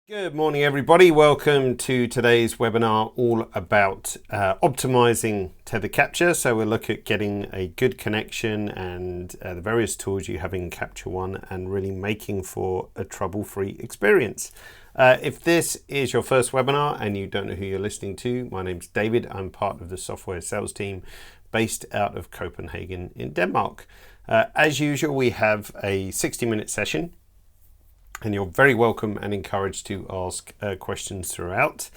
Good morning, everybody. Welcome to today's webinar all about optimizing tethered capture. So we'll look at getting a good connection and the various tools you have in Capture One and really making for a trouble-free experience. If this is your first webinar and you don't know who you're listening to, my name's David. I'm part of the software sales team based out of Copenhagen in Denmark. As usual, we have a 60-minute session, and you're very welcome and encouraged to ask questions throughout.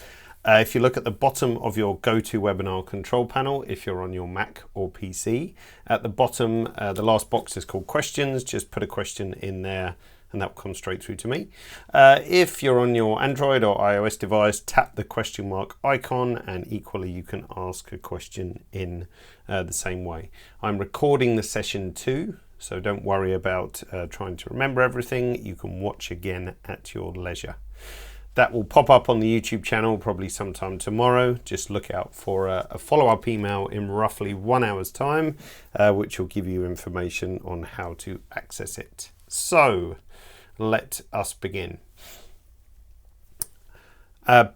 If you look at the bottom of your GoToWebinar control panel, if you're on your Mac or PC, at the bottom, the last box is called questions. Just put a question in there and that will come straight through to me. If you're on your Android or iOS device, tap the question mark icon, and equally you can ask a question in the same way. I'm recording the session too, so don't worry about trying to remember everything. You can watch again at your leisure. That will pop up on the YouTube channel probably sometime tomorrow. Just look out for a follow-up email in roughly 1 hour's time, which will give you information on how to access it. So let us begin.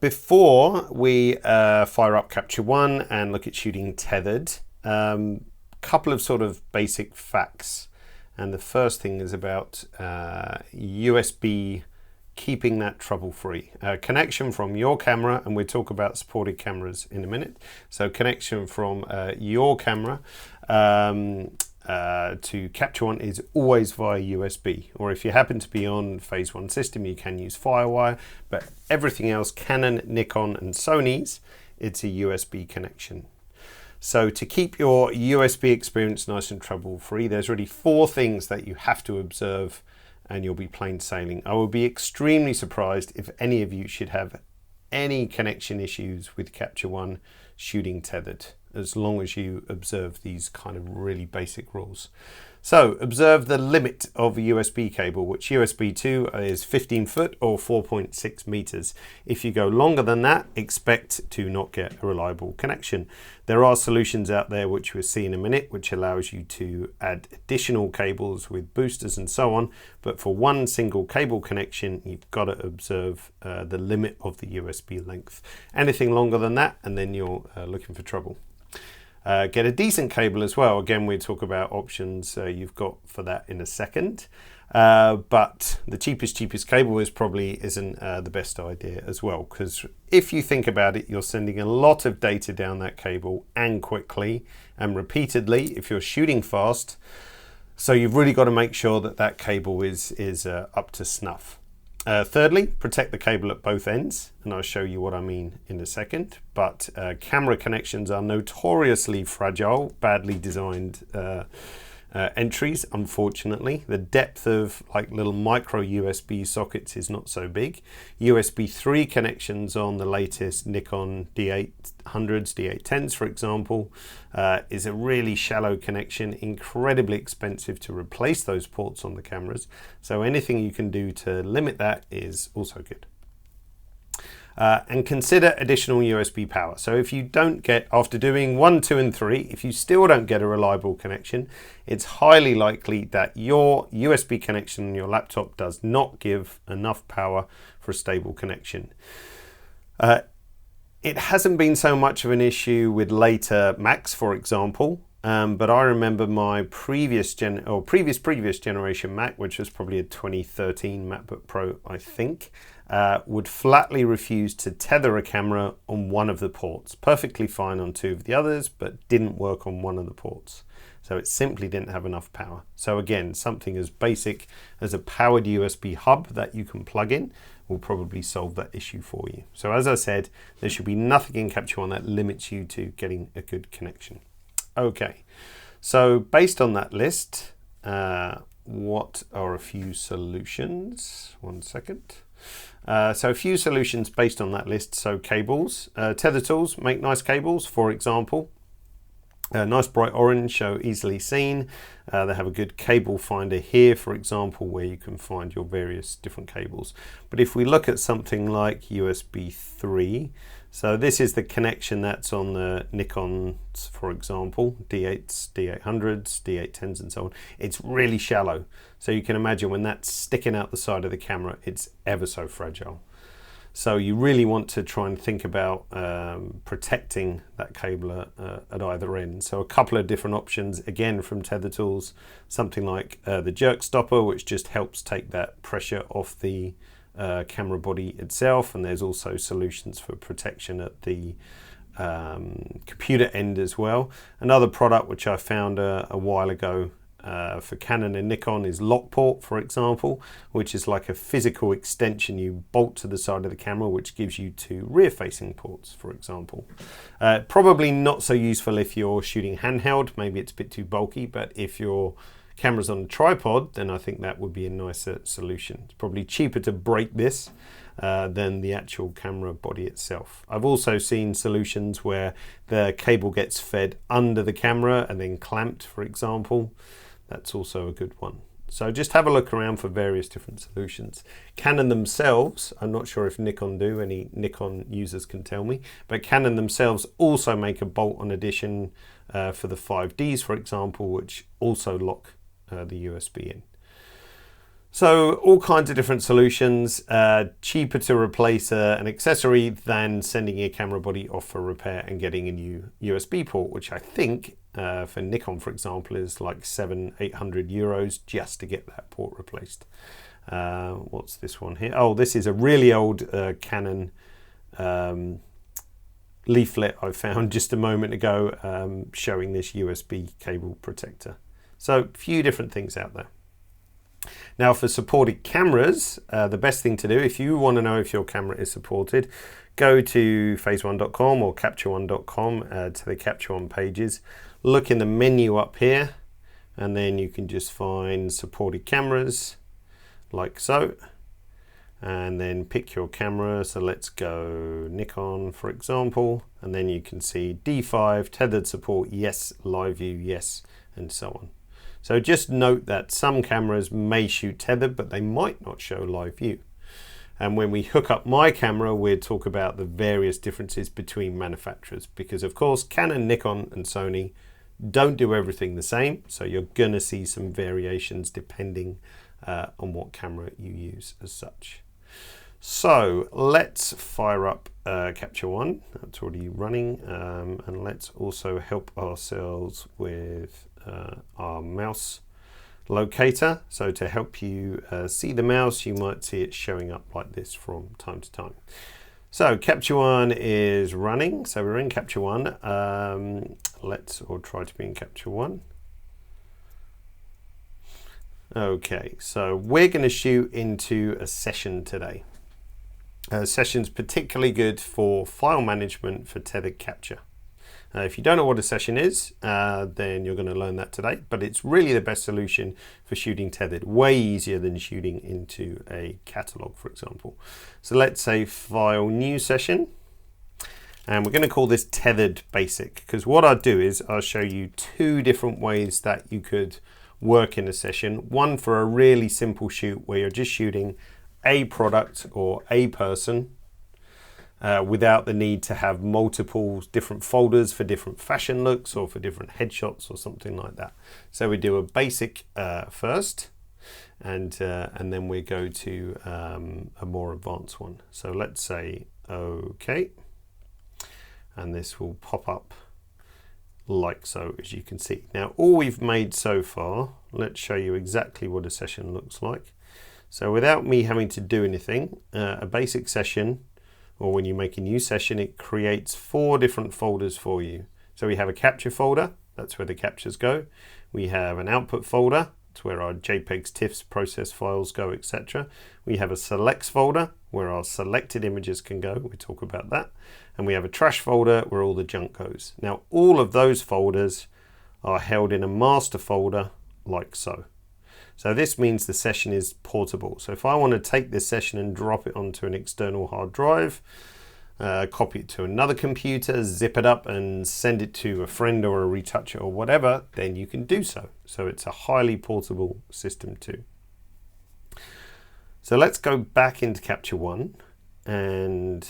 Before we fire up Capture One and look at shooting tethered, couple of sort of basic facts. And the first thing is about USB keeping that trouble-free. Connection from your camera, and we'll talk about supported cameras in a minute. So connection from your camera to Capture One is always via USB. Or if you happen to be on Phase 1 system, you can use Firewire. But everything else, Canon, Nikon, and Sony's, it's a USB connection. So to keep your USB experience nice and trouble-free, there's really 4 things that you have to observe and you'll be plain sailing. I will be extremely surprised if any of you should have any connection issues with Capture One shooting tethered, as long as you observe these kind of really basic rules. So observe the limit of a USB cable, which USB 2 is 15 foot or 4.6 meters. If you go longer than that, expect to not get a reliable connection. There are solutions out there, which we'll see in a minute, which allows you to add additional cables with boosters and so on. But for one single cable connection, you've got to observe the limit of the USB length. Anything longer than that, and then you're looking for trouble. Get a decent cable as well. Again, we'll talk about options you've got for that in a second. But the cheapest cable isn't the best idea as well, because if you think about it, you're sending a lot of data down that cable and quickly and repeatedly if you're shooting fast. So you've really got to make sure that that cable is up to snuff. Thirdly, protect the cable at both ends, and I'll show you what I mean in a second. But camera connections are notoriously fragile, badly designed entries, unfortunately. The depth of like little micro USB sockets is not so big. USB 3 connections on the latest Nikon D800s, D810s, for example, is a really shallow connection, incredibly expensive to replace those ports on the cameras. So anything you can do to limit that is also good. And consider additional USB power. So if you don't get, after doing 1, 2, and 3, if you still don't get a reliable connection, it's highly likely that your USB connection on your laptop does not give enough power for a stable connection. It hasn't been so much of an issue with later Macs, for example. But I remember my previous generation Mac, which was probably a 2013 MacBook Pro, I think, would flatly refuse to tether a camera on one of the ports. Perfectly fine on 2 of the others, but didn't work on one of the ports. So it simply didn't have enough power. So again, something as basic as a powered USB hub that you can plug in will probably solve that issue for you. So as I said, there should be nothing in Capture One that limits you to getting a good connection. Okay, so based on that list, what are a few solutions? 1 second. So a few solutions based on that list. So cables, tether tools make nice cables, for example. Nice bright orange, so easily seen. They have a good cable finder here, for example, where you can find your various different cables. But if we look at something like USB 3, so this is the connection that's on the Nikons, for example, D8s, D800s, D810s, and so on. It's really shallow. So you can imagine when that's sticking out the side of the camera, it's ever so fragile. So you really want to try and think about protecting that cable at either end. So a couple of different options, again from Tether Tools, something like the jerk stopper, which just helps take that pressure off the camera body itself. And there's also solutions for protection at the computer end as well. Another product which I found a while ago for Canon and Nikon is Lockport, for example, which is like a physical extension you bolt to the side of the camera, which gives you two rear-facing ports, for example. Probably not so useful if you're shooting handheld, maybe it's a bit too bulky, but if your camera's on a tripod, then I think that would be a nicer solution. It's probably cheaper to break this than the actual camera body itself. I've also seen solutions where the cable gets fed under the camera and then clamped, for example. That's also a good one. So just have a look around for various different solutions. Canon themselves, I'm not sure if Nikon do, any Nikon users can tell me, but Canon themselves also make a bolt-on addition for the 5Ds, for example, which also lock the USB in. So all kinds of different solutions, cheaper to replace an accessory than sending your camera body off for repair and getting a new USB port, which I think for Nikon, for example, is like 700-800 euros just to get that port replaced. What's this one here? Oh, this is a really old Canon leaflet I found just a moment ago showing this USB cable protector. So a few different things out there. Now for supported cameras, the best thing to do if you want to know if your camera is supported, go to phaseone.com or capture1.com to the Capture One pages. Look in the menu up here and then you can just find supported cameras like so, and then pick your camera. So let's go Nikon, for example, and then you can see D5, tethered support, yes, live view, yes, and so on. So just note that some cameras may shoot tethered, but they might not show live view. And when we hook up my camera, we'll talk about the various differences between manufacturers, because of course Canon, Nikon and Sony don't do everything the same. So you're gonna see some variations depending on what camera you use as such. So let's fire up Capture One, that's already running, and let's also help ourselves with our mouse locator. So to help you see the mouse, you might see it showing up like this from time to time. So Capture One is running, so we're in Capture One. Or try to be in Capture One. Okay, so we're going to shoot into a session today. Session's particularly good for file management for tethered capture. If you don't know what a session is, then you're going to learn that today, but it's really the best solution for shooting tethered, way easier than shooting into a catalog, for example. So let's say file new session, and we're going to call this tethered basic, because what I'll do is I'll show you two different ways that you could work in a session. One for a really simple shoot where you're just shooting a product or a person, without the need to have multiple different folders for different fashion looks or for different headshots or something like that. So we do a basic first, and then we go to a more advanced one. So let's say OK, and this will pop up like so, as you can see. Now all we've made so far, let's show you exactly what a session looks like. So without me having to do anything, a basic session, or when you make a new session, it creates 4 different folders for you. So we have a capture folder, that's where the captures go. We have an output folder, that's where our JPEGs, TIFFs, process files go, etc. We have a selects folder, where our selected images can go, we talk about that. And we have a trash folder, where all the junk goes. Now all of those folders are held in a master folder, like so. So this means the session is portable. So if I want to take this session and drop it onto an external hard drive, copy it to another computer, zip it up and send it to a friend or a retoucher or whatever, then you can do so. So it's a highly portable system too. So let's go back into Capture One, and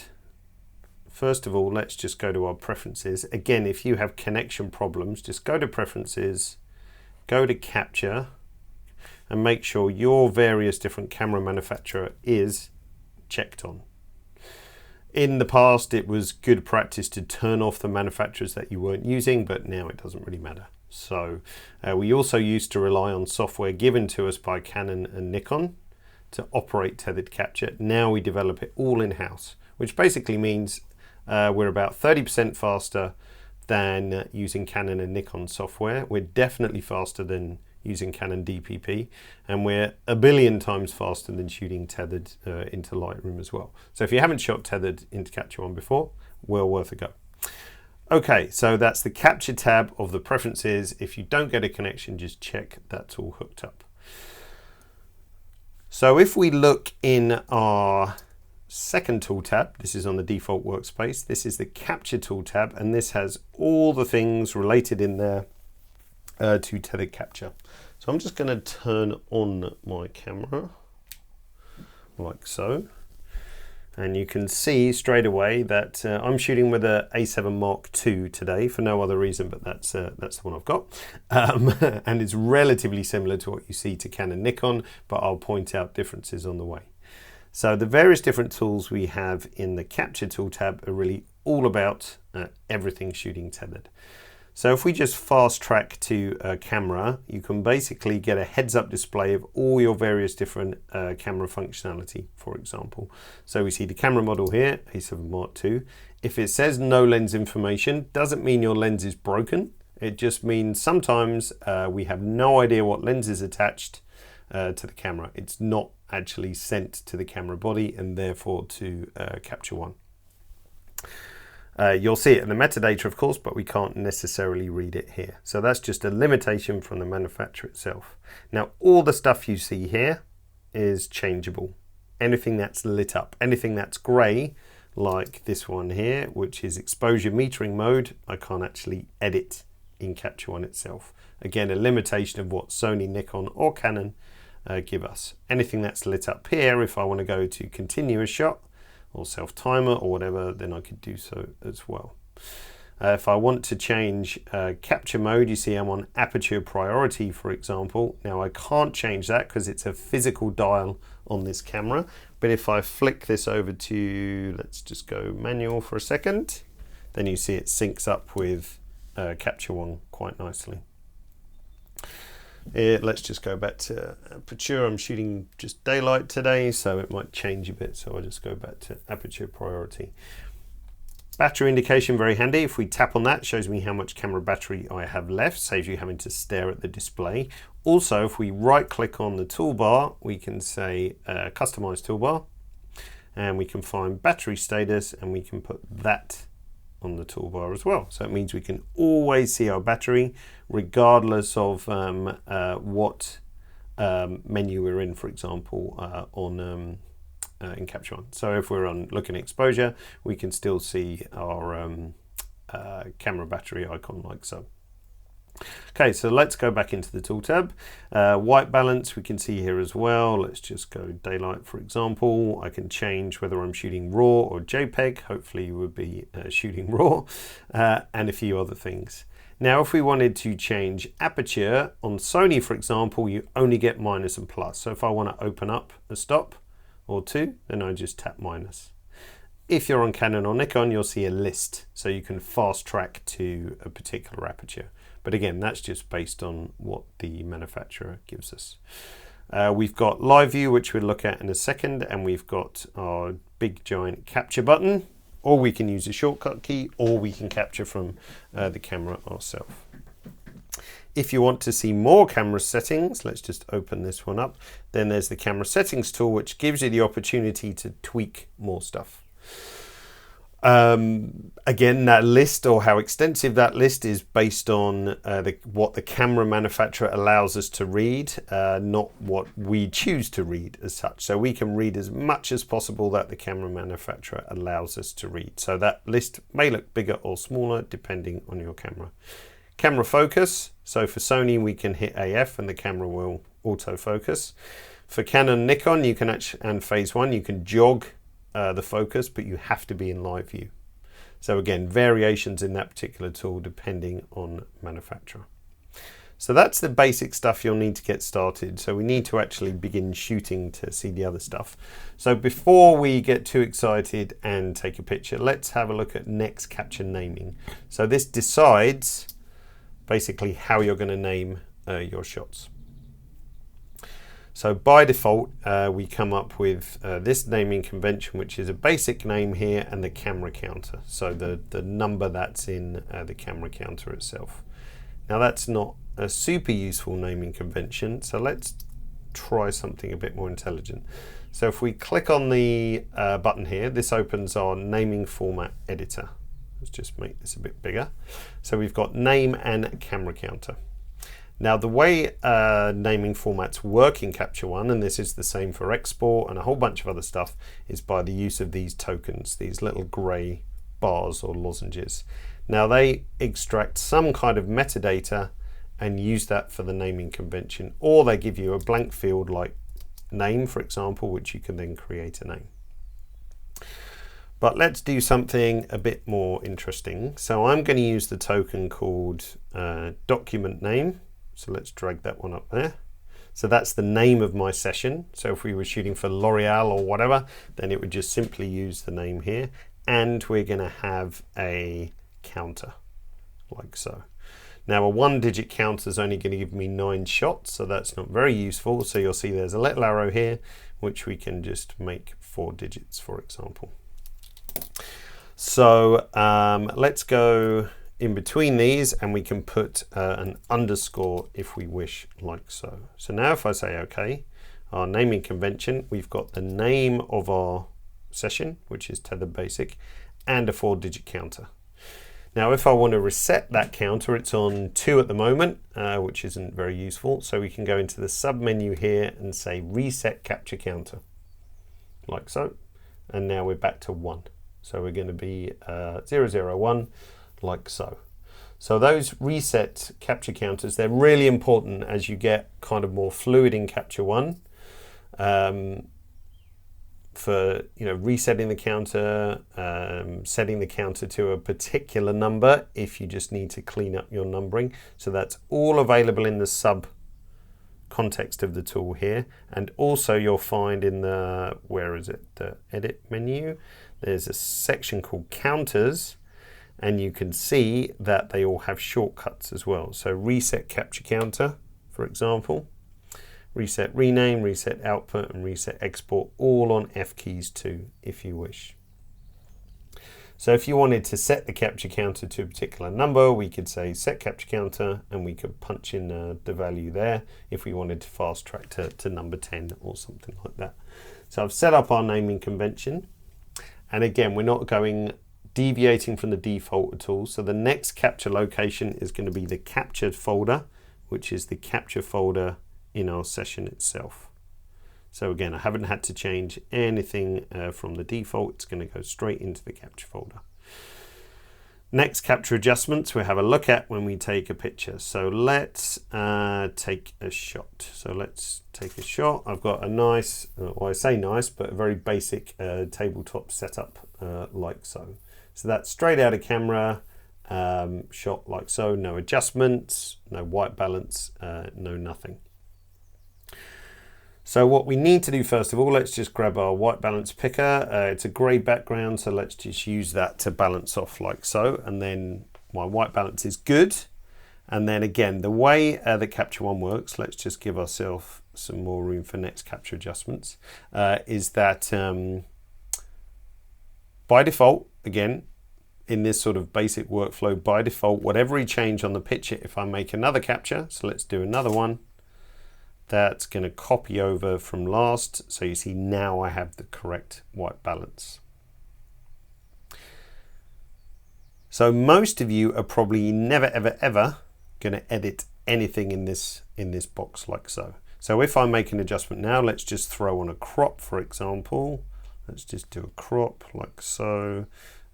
first of all, let's just go to our preferences. Again, if you have connection problems, just go to preferences, go to capture, and make sure your various different camera manufacturer is checked on. In the past, it was good practice to turn off the manufacturers that you weren't using, but now it doesn't really matter. So we also used to rely on software given to us by Canon and Nikon to operate tethered capture. Now we develop it all in-house, which basically means we're about 30% faster than using Canon and Nikon software. We're definitely faster than using Canon DPP, and we're a billion times faster than shooting tethered into Lightroom as well. So if you haven't shot tethered into Capture One before, well worth a go. Okay, so that's the Capture tab of the preferences. If you don't get a connection, just check that's all hooked up. So if we look in our second tool tab, this is on the default workspace, this is the Capture tool tab, and this has all the things related in there to tethered capture. So I'm just going to turn on my camera like so, and you can see straight away that I'm shooting with a A7 Mark II today for no other reason, but that's the one I've got, and it's relatively similar to what you see to Canon Nikon, but I'll point out differences on the way. So the various different tools we have in the Capture tool tab are really all about everything shooting tethered. So if we just fast track to a camera, you can basically get a heads-up display of all your various different camera functionality, for example. So we see the camera model here, A7 Mark II. If it says no lens information, doesn't mean your lens is broken. It just means sometimes we have no idea what lens is attached to the camera. It's not actually sent to the camera body and therefore to Capture One. You'll see it in the metadata, of course, but we can't necessarily read it here. So that's just a limitation from the manufacturer itself. Now, all the stuff you see here is changeable. Anything that's lit up, anything that's gray, like this one here, which is exposure metering mode, I can't actually edit in Capture One itself. Again, a limitation of what Sony, Nikon, or Canon give us. Anything that's lit up here, if I want to go to continuous shot, or self-timer or whatever, then I could do so as well. If I want to change capture mode, you see I'm on aperture priority, for example. Now I can't change that because it's a physical dial on this camera. But if I flick this over to, let's just go manual for a second, then you see it syncs up with Capture One quite nicely. Let's just go back to Aperture. I'm shooting just daylight today, so it might change a bit. So I'll just go back to Aperture priority. Battery indication, very handy. If we tap on that, it shows me how much camera battery I have left, saves you having to stare at the display. Also, if we right click on the toolbar, we can say customize toolbar, and we can find battery status, and we can put that on the toolbar as well. So it means we can always see our battery regardless of what menu we're in, for example, in Capture One. So if we're on looking at exposure, we can still see our camera battery icon like so. Okay, so let's go back into the tool tab. White balance we can see here as well. Let's just go daylight, for example. I can change whether I'm shooting RAW or JPEG. Hopefully you would be shooting RAW, and a few other things. Now, if we wanted to change aperture on Sony, for example, you only get minus and plus. So if I want to open up a stop or two, then I just tap minus. If you're on Canon or Nikon, you'll see a list, so you can fast track to a particular aperture. But again, that's just based on what the manufacturer gives us. We've got live view, which we'll look at in a second, and we've got our big giant capture button, or we can use a shortcut key, or we can capture from the camera ourselves. If you want to see more camera settings, let's just open this one up. Then there's the camera settings tool, which gives you the opportunity to tweak more stuff. Again, that list, or how extensive that list, is based on what the camera manufacturer allows us to read, not what we choose to read as such. So we can read as much as possible that the camera manufacturer allows us to read. So that list may look bigger or smaller depending on your camera. Camera focus. So for Sony, we can hit AF and the camera will autofocus. For Canon, Nikon, you can and Phase 1, you can jog the focus, but you have to be in live view. So again, variations in that particular tool depending on manufacturer. So that's the basic stuff you'll need to get started. So we need to actually begin shooting to see the other stuff. So before we get too excited and take a picture, let's have a look at next capture naming. So this decides basically how you're going to name your shots. So by default, we come up with this naming convention, which is a basic name here and the camera counter. So the number that's in the camera counter itself. Now that's not a super useful naming convention. So let's try something a bit more intelligent. So if we click on the button here, this opens our naming format editor. Let's just make this a bit bigger. So we've got name and camera counter. Now the way naming formats work in Capture One, and this is the same for export and a whole bunch of other stuff, is by the use of these tokens, these little grey bars or lozenges. Now they extract some kind of metadata and use that for the naming convention, or they give you a blank field like name, for example, which you can then create a name. But let's do something a bit more interesting. So I'm going to use the token called document name. So let's drag that one up there. So that's the name of my session. So if we were shooting for L'Oreal or whatever, then it would just simply use the name here. And we're going to have a counter like so. Now a 1-digit counter is only going to give me 9 shots, so that's not very useful. So you'll see there's a little arrow here, which we can just make 4 digits, for example. So let's go in between these and we can put an underscore if we wish, like so. So now if I say OK, our naming convention, we've got the name of our session, which is Tethered Basic, and a 4-digit counter. Now if I want to reset that counter, it's on 2 at the moment, which isn't very useful. So we can go into the sub menu here and say reset capture counter, like so. And now we're back to 1. So we're going to be 001, like so. So those reset capture counters, they're really important as you get kind of more fluid in Capture One. For resetting the counter, setting the counter to a particular number if you just need to clean up your numbering. So that's all available in the sub context of the tool here. And also you'll find in the, the edit menu, there's a section called counters, and you can see that they all have shortcuts as well. So reset capture counter, for example, reset rename, reset output, and reset export, all on F keys too, if you wish. So if you wanted to set the capture counter to a particular number, we could say set capture counter, and we could punch in the value there if we wanted to fast track to number 10 or something like that. So I've set up our naming convention. And again, we're not deviating from the default at all. So the next capture location is going to be the captured folder, which is the capture folder in our session itself. So again, I haven't had to change anything from the default. It's going to go straight into the capture folder. Next capture adjustments we'll have a look at when we take a picture. So let's take a shot. So let's take a shot. I've got a nice, well I say nice, but a very basic tabletop setup like so. So that's straight out of camera, shot like so, no adjustments, no white balance, no nothing. So what we need to do first of all, let's just grab our white balance picker. It's a grey background, so let's just use that to balance off like so. And then my white balance is good. And then again, the way the Capture One works, let's just give ourselves some more room for next capture adjustments, is that by default, again, in this sort of basic workflow, by default, whatever we change on the picture, if I make another capture, so let's do another one, that's going to copy over from last. So you see now I have the correct white balance. So most of you are probably never, ever, ever going to edit anything in this box like so. So if I make an adjustment now, let's just throw on a crop, for example. Let's just do a crop like so.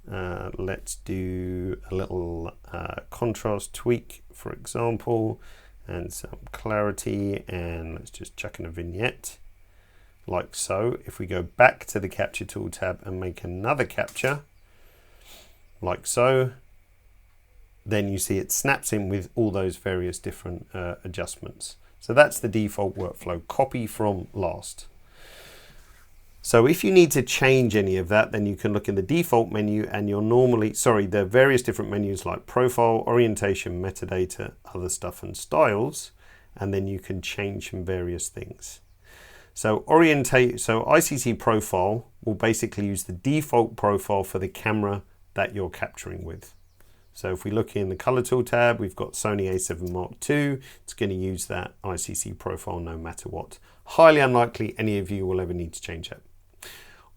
Let's do a little contrast tweak, for example, and some clarity, and let's just chuck in a vignette like so. If we go back to the Capture Tool tab and make another capture like so, then you see it snaps in with all those various different adjustments. So that's the default workflow, copy from last. So if you need to change any of that, then you can look in the default menu and you're normally, the various different menus like profile, orientation, metadata, other stuff and styles, and then you can change some various things. So ICC profile will basically use the default profile for the camera that you're capturing with. So if we look in the color tool tab, we've got Sony A7 Mark II. It's going to use that ICC profile no matter what. Highly unlikely any of you will ever need to change that.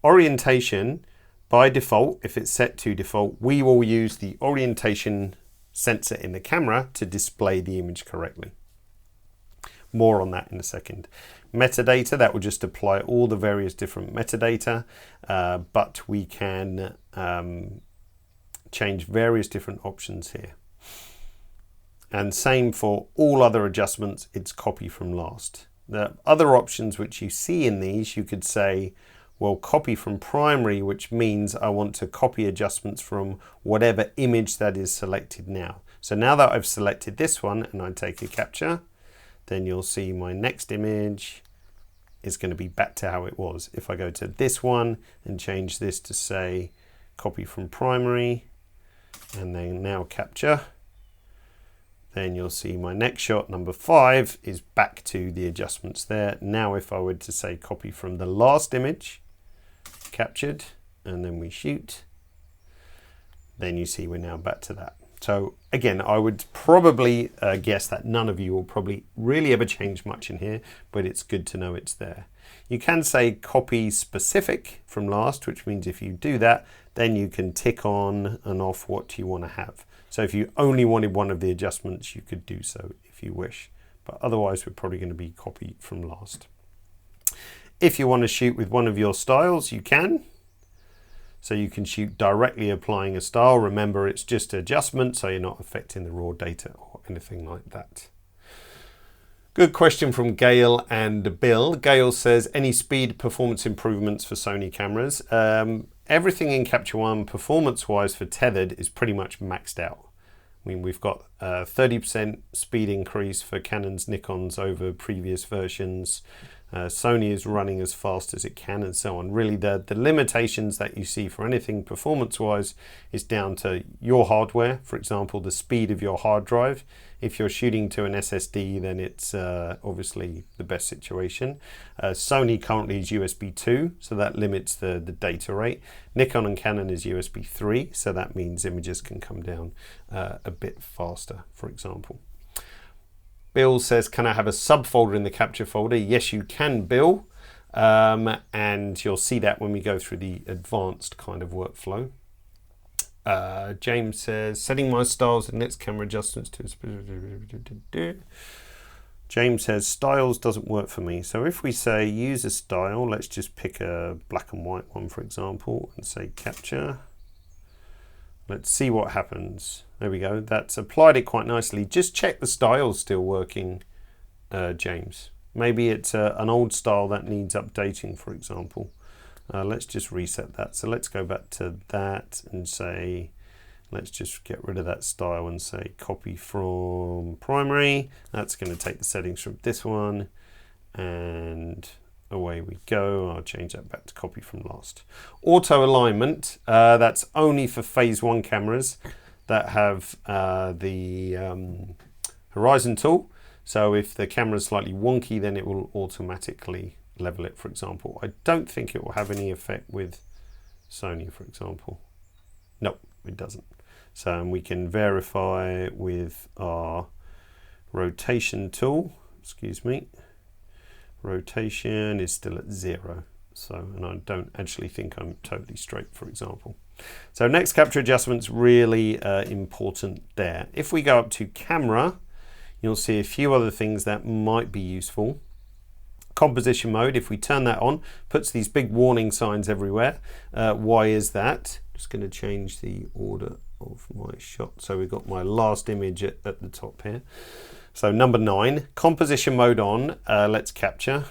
Orientation, by default, if it's set to default, we will use the orientation sensor in the camera to display the image correctly. More on that in a second. Metadata, that will just apply all the various different metadata, but we can change various different options here. And same for all other adjustments, it's copy from last. The other options which you see in these, you could say, well, copy from primary, which means I want to copy adjustments from whatever image that is selected now. So now that I've selected this one and I take a capture, then you'll see my next image is going to be back to how it was. If I go to this one and change this to say copy from primary and then now capture, then you'll see my next shot, number 5, is back to the adjustments there. Now if I were to say copy from the last image, captured, and then we shoot, then you see we're now back to that. So again, I would probably guess that none of you will probably really ever change much in here, but it's good to know it's there. You can say copy specific from last, which means if you do that, then you can tick on and off what you want to have. So if you only wanted one of the adjustments, you could do so if you wish, but otherwise we're probably going to be copy from last. If you want to shoot with one of your styles, you can. So you can shoot directly applying a style. Remember, it's just adjustment, so you're not affecting the raw data or anything like that. Good question from Gail and Bill. Gail says, any speed performance improvements for Sony cameras? Everything in Capture One performance-wise for Tethered is pretty much maxed out. I mean, we've got 30% speed increase for Canons, Nikons over previous versions. Sony is running as fast as it can and so on. Really, the limitations that you see for anything performance-wise is down to your hardware. For example, the speed of your hard drive. If you're shooting to an SSD, then it's obviously the best situation. Sony currently is USB 2, so that limits the data rate. Nikon and Canon is USB 3, so that means images can come down a bit faster, for example. Bill says, can I have a subfolder in the capture folder? Yes, you can, Bill. And you'll see that when we go through the advanced kind of workflow. James says, setting my styles and next camera adjustments to... James says, styles doesn't work for me. So if we say use a style, let's just pick a black and white one, for example, and say capture. Let's see what happens. There we go. That's applied it quite nicely. Just check the style's still working, James. Maybe it's an old style that needs updating, for example. Let's just reset that. So let's go back to that and say, let's just get rid of that style and say copy from primary. That's going to take the settings from this one and away we go. I'll change that back to copy from last. Auto alignment, that's only for phase 1 cameras that have the horizon tool. So if the camera is slightly wonky, then it will automatically level it, for example. I don't think it will have any effect with Sony, for example. No, it doesn't. So we can verify with our rotation tool, excuse me. Rotation is still at 0. So, and I don't actually think I'm totally straight, for example. So next capture adjustments, really important there. If we go up to camera, you'll see a few other things that might be useful. Composition mode, if we turn that on, puts these big warning signs everywhere. Why is that? Just going to change the order of my shot. So we've got my last image at the top here. So number 9, composition mode on, let's capture.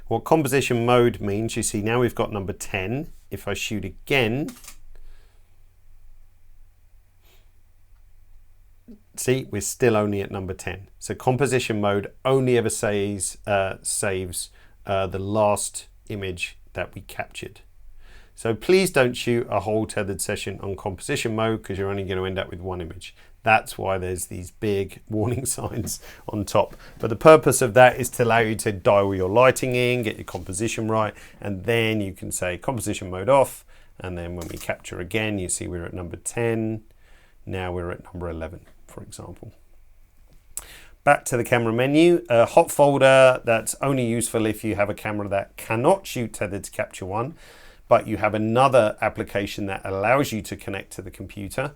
What composition mode means, you see now we've got number 10. If I shoot again, See, we're still only at number 10. So composition mode only ever saves the last image that we captured. So please don't shoot a whole tethered session on composition mode, because you're only going to end up with one image. That's why there's these big warning signs on top. But the purpose of that is to allow you to dial your lighting in, get your composition right, and then you can say composition mode off. And then when we capture again, you see we're at number 10. Now we're at number 11, for example. Back to the camera menu. A hot folder that's only useful if you have a camera that cannot shoot tethered to Capture One, but you have another application that allows you to connect to the computer.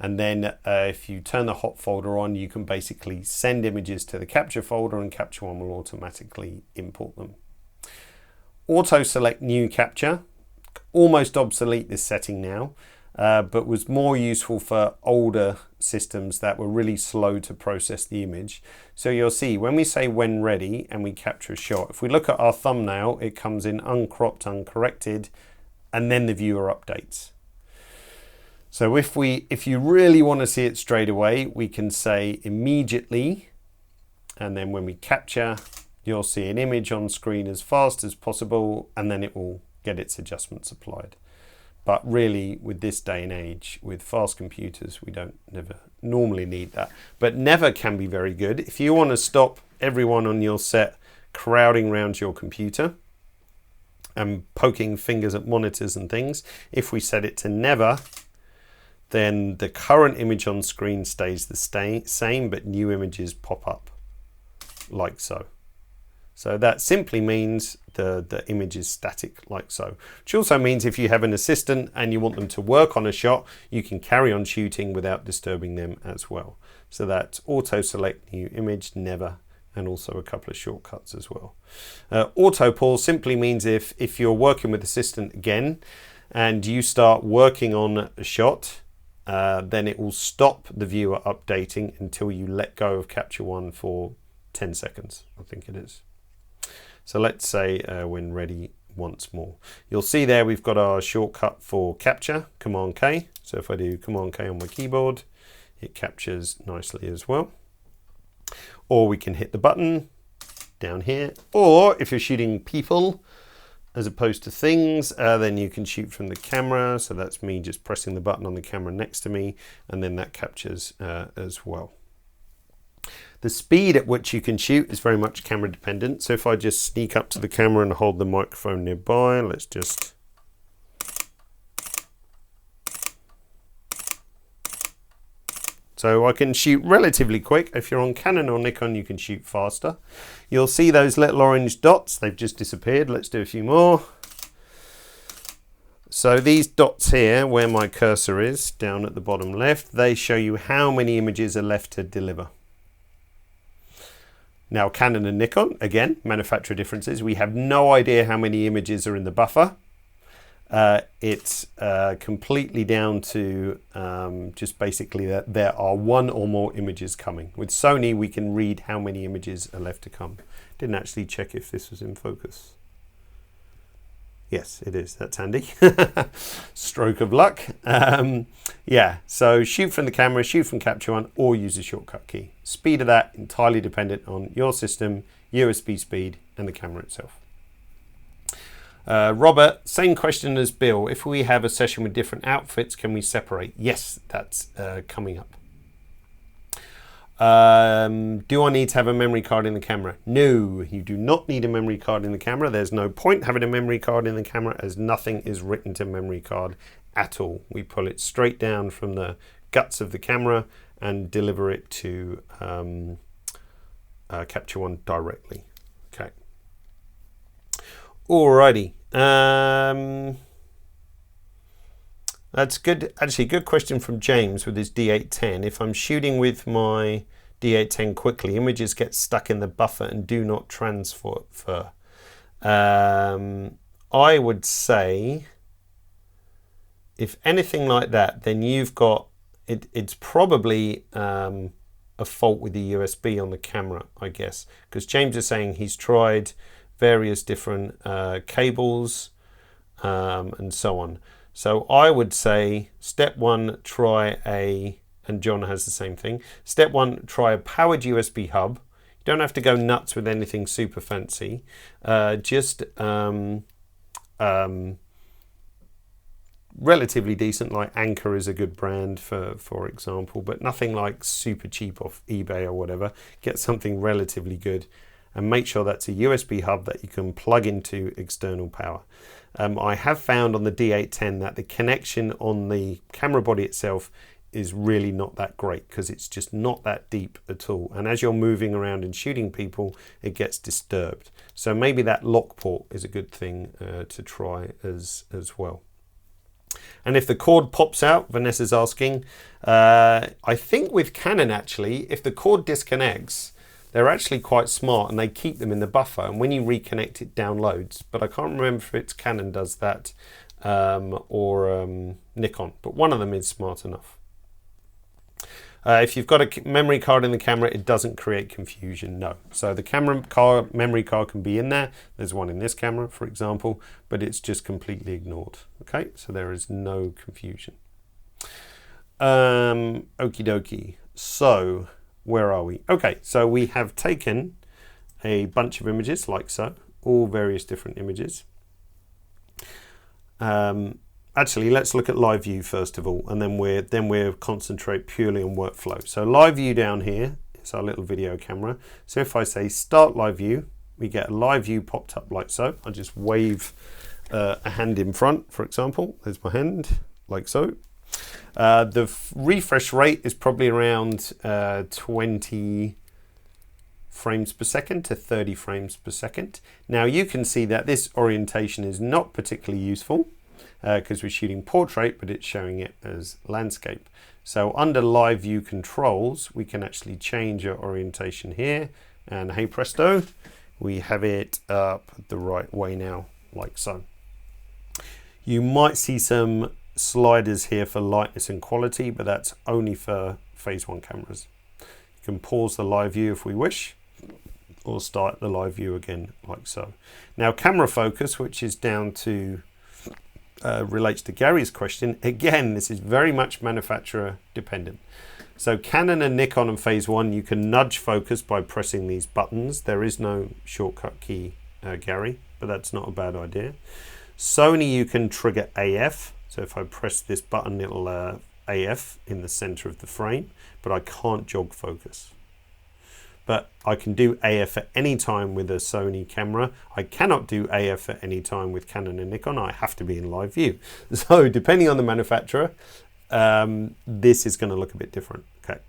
And then if you turn the hot folder on, you can basically send images to the capture folder, and Capture One will automatically import them. Auto select new capture. Almost obsolete, this setting now, but was more useful for older systems that were really slow to process the image. So you'll see when we say when ready and we capture a shot, if we look at our thumbnail, it comes in uncropped, uncorrected, and then the viewer updates. So if you really want to see it straight away, we can say immediately, and then when we capture, you'll see an image on screen as fast as possible, and then it will get its adjustments applied. But really, with this day and age, with fast computers, we don't never normally need that. But never can be very good. If you want to stop everyone on your set crowding around your computer and poking fingers at monitors and things, if we set it to never, then the current image on screen stays the same, but new images pop up like so. So that simply means the image is static like so. Which also means if you have an assistant and you want them to work on a shot, you can carry on shooting without disturbing them as well. So that's auto select new image, never, and also a couple of shortcuts as well. Auto pause simply means if you're working with assistant again and you start working on a shot, then it will stop the viewer updating until you let go of Capture One for 10 seconds, I think it is. So let's say when ready once more. You'll see there we've got our shortcut for capture, Command K. So if I do Command K on my keyboard, it captures nicely as well. Or we can hit the button down here. Or if you're shooting people as opposed to things, then you can shoot from the camera. So that's me just pressing the button on the camera next to me, and then that captures as well. The speed at which you can shoot is very much camera dependent. So if I just sneak up to the camera and hold the microphone nearby, let's just... So I can shoot relatively quick. If you're on Canon or Nikon, you can shoot faster. You'll see those little orange dots, they've just disappeared. Let's do a few more. So these dots here, where my cursor is, down at the bottom left, they show you how many images are left to deliver. Now Canon and Nikon, again, manufacturer differences. We have no idea how many images are in the buffer. It's completely down to just basically that there are one or more images coming. With Sony, we can read how many images are left to come. Didn't actually check if this was in focus. Yes, it is. That's handy. Stroke of luck. Yeah, so shoot from the camera, shoot from Capture One, or use a shortcut key. Speed of that entirely dependent on your system, USB speed, and the camera itself. Robert, same question as Bill. If we have a session with different outfits, can we separate? Yes, that's coming up. Do I need to have a memory card in the camera? No, you do not need a memory card in the camera. There's no point having a memory card in the camera, as nothing is written to memory card at all. We pull it straight down from the guts of the camera and deliver it to Capture One directly. Okay. Alrighty. That's good. Actually, good question from James with his D810. If I'm shooting with my D810 quickly, images get stuck in the buffer and do not transfer. I would say, if anything like that, then you've got it. It's probably a fault with the USB on the camera, I guess, because James is saying he's tried various different cables and so on. So I would say step one, try and John has the same thing. Step 1, try a powered USB hub. You don't have to go nuts with anything super fancy. Just relatively decent, like Anchor is a good brand for example, but nothing like super cheap off eBay or whatever. Get something relatively good and make sure that's a USB hub that you can plug into external power. I have found on the D810 that the connection on the camera body itself is really not that great because it's just not that deep at all, and as you're moving around and shooting people it gets disturbed. So maybe that lock port is a good thing to try as well. And if the cord pops out, Vanessa's asking, I think with Canon actually, if the cord disconnects, they're actually quite smart and they keep them in the buffer, and when you reconnect it downloads, but I can't remember if it's Canon does that or Nikon, but one of them is smart enough. If you've got a memory card in the camera, it doesn't create confusion, no. So the memory card can be in there. There's one in this camera, for example, but it's just completely ignored. Okay, so there is no confusion. Okie dokie. So where are we? Okay, so we have taken a bunch of images like so, all various different images. Actually, let's look at live view first of all, and then we'll concentrate purely on workflow. So live view down here is our little video camera. So if I say start live view, we get a live view popped up like so. I just wave a hand in front, for example. There's my hand, like so. The refresh rate is probably around 20 frames per second to 30 frames per second. Now you can see that this orientation is not particularly useful because we're shooting portrait, but it's showing it as landscape. So under live view controls, we can actually change our orientation here, and hey presto, we have it up the right way now, like so. You might see some sliders here for lightness and quality, but that's only for phase 1 cameras. You can pause the live view if we wish, or start the live view again like so. Now camera focus, which is down to relates to Gary's question. Again, this is very much manufacturer dependent. So Canon and Nikon and phase 1, you can nudge focus by pressing these buttons. There is no shortcut key, Gary, but that's not a bad idea. Sony, you can trigger AF. So if I press this button, it'll AF in the center of the frame, but I can't jog focus. But I can do AF at any time with a Sony camera. I cannot do AF at any time with Canon and Nikon. I have to be in live view. So depending on the manufacturer, this is going to look a bit different. Okay.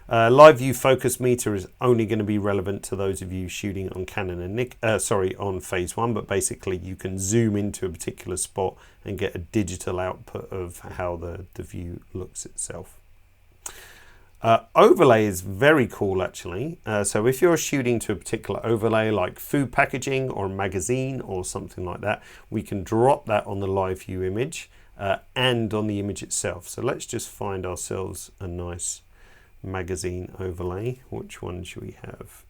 Live view focus meter is only going to be relevant to those of you shooting on Canon and on phase 1, but basically you can zoom into a particular spot and get a digital output of how the view looks itself. Overlay is very cool actually. So if you're shooting to a particular overlay like food packaging or a magazine or something like that, we can drop that on the live view image and on the image itself. So let's just find ourselves a nice magazine overlay. Which one should we have?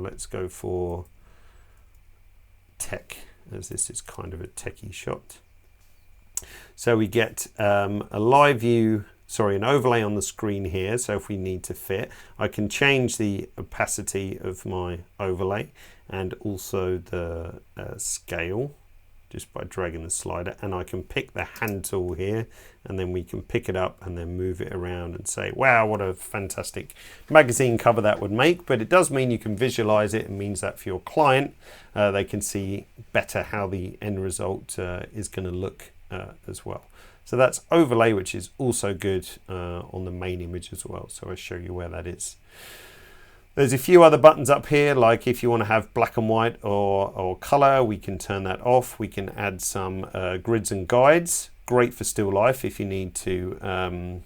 Let's go for tech, as this is kind of a techie shot. So we get a live view, an overlay on the screen here. So if we need to fit, I can change the opacity of my overlay and also the scale just by dragging the slider, and I can pick the hand tool here, and then we can pick it up and then move it around and say, wow, what a fantastic magazine cover that would make. But it does mean you can visualize it. It means that for your client, they can see better how the end result is going to look as well. So that's overlay, which is also good on the main image as well. So I'll show you where that is. There's a few other buttons up here, like if you want to have black and white or color, we can turn that off. We can add some grids and guides. Great for still life if you need to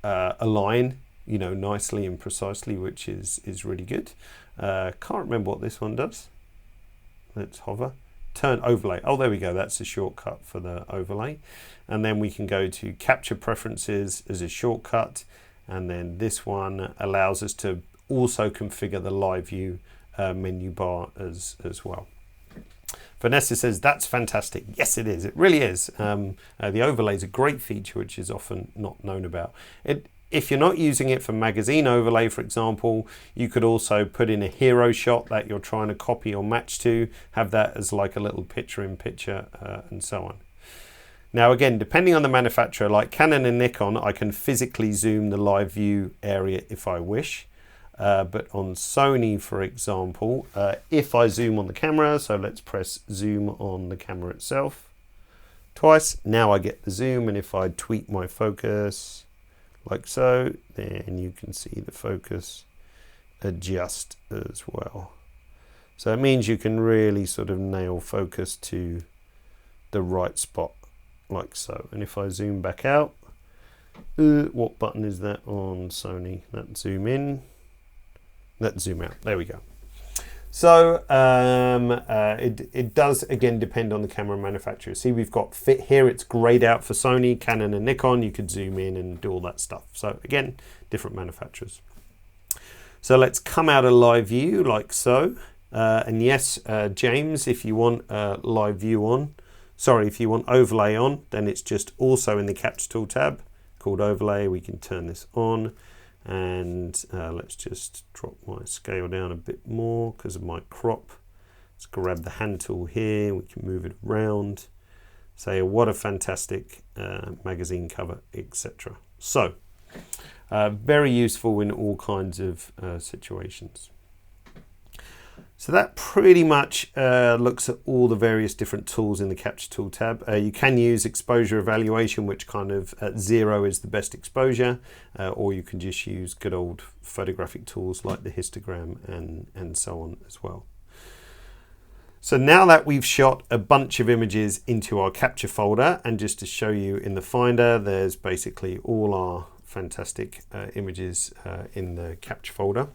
align, nicely and precisely, which is really good. Can't remember what this one does. Let's hover. Turn overlay. Oh, there we go. That's a shortcut for the overlay. And then we can go to capture preferences as a shortcut. And then this one allows us to also configure the live view menu bar as well. Vanessa says, that's fantastic. Yes, it is. It really is. The overlay is a great feature, which is often not known about. If you're not using it for magazine overlay, for example, you could also put in a hero shot that you're trying to copy or match to, have that as like a little picture-in-picture, and so on. Now, again, depending on the manufacturer, like Canon and Nikon, I can physically zoom the live view area if I wish. But on Sony, for example, if I zoom on the camera, so let's press zoom on the camera itself twice, now I get the zoom, and if I tweak my focus like so, then you can see the focus adjust as well. So it means you can really sort of nail focus to the right spot like so. And if I zoom back out, what button is that on Sony? That zoom in, that zoom out. There we go. So it does again depend on the camera manufacturer. See, we've got fit here, it's grayed out for Sony, Canon and Nikon. You could zoom in and do all that stuff. So again, different manufacturers. So let's come out of live view like so. And yes, James, if you want live view on, sorry, if you want overlay on, then it's just also in the Capture Tool tab called overlay. We can turn this on. And let's just drop my scale down a bit more because of my crop. Let's grab the hand tool here, we can move it around, say what a fantastic magazine cover, etc. So very useful in all kinds of situations. So that pretty much looks at all the various different tools in the Capture Tool tab. You can use exposure evaluation, which kind of at 0 is the best exposure, or you can just use good old photographic tools like the histogram and so on as well. So now that we've shot a bunch of images into our capture folder, and just to show you in the Finder, there's basically all our fantastic images in the capture folder.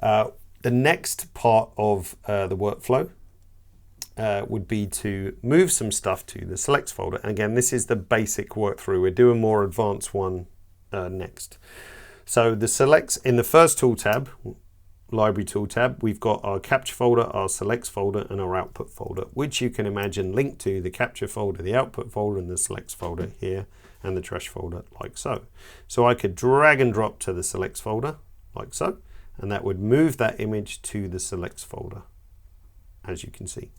The next part of the workflow would be to move some stuff to the selects folder. And again, this is the basic work through. We're doing more advanced one next. So the selects in the first tool tab, library tool tab, we've got our capture folder, our selects folder, and our output folder, which you can imagine linked to the capture folder, the output folder, and the selects folder here, and the trash folder like so. So I could drag and drop to the selects folder like so. And that would move that image to the selects folder, as you can see.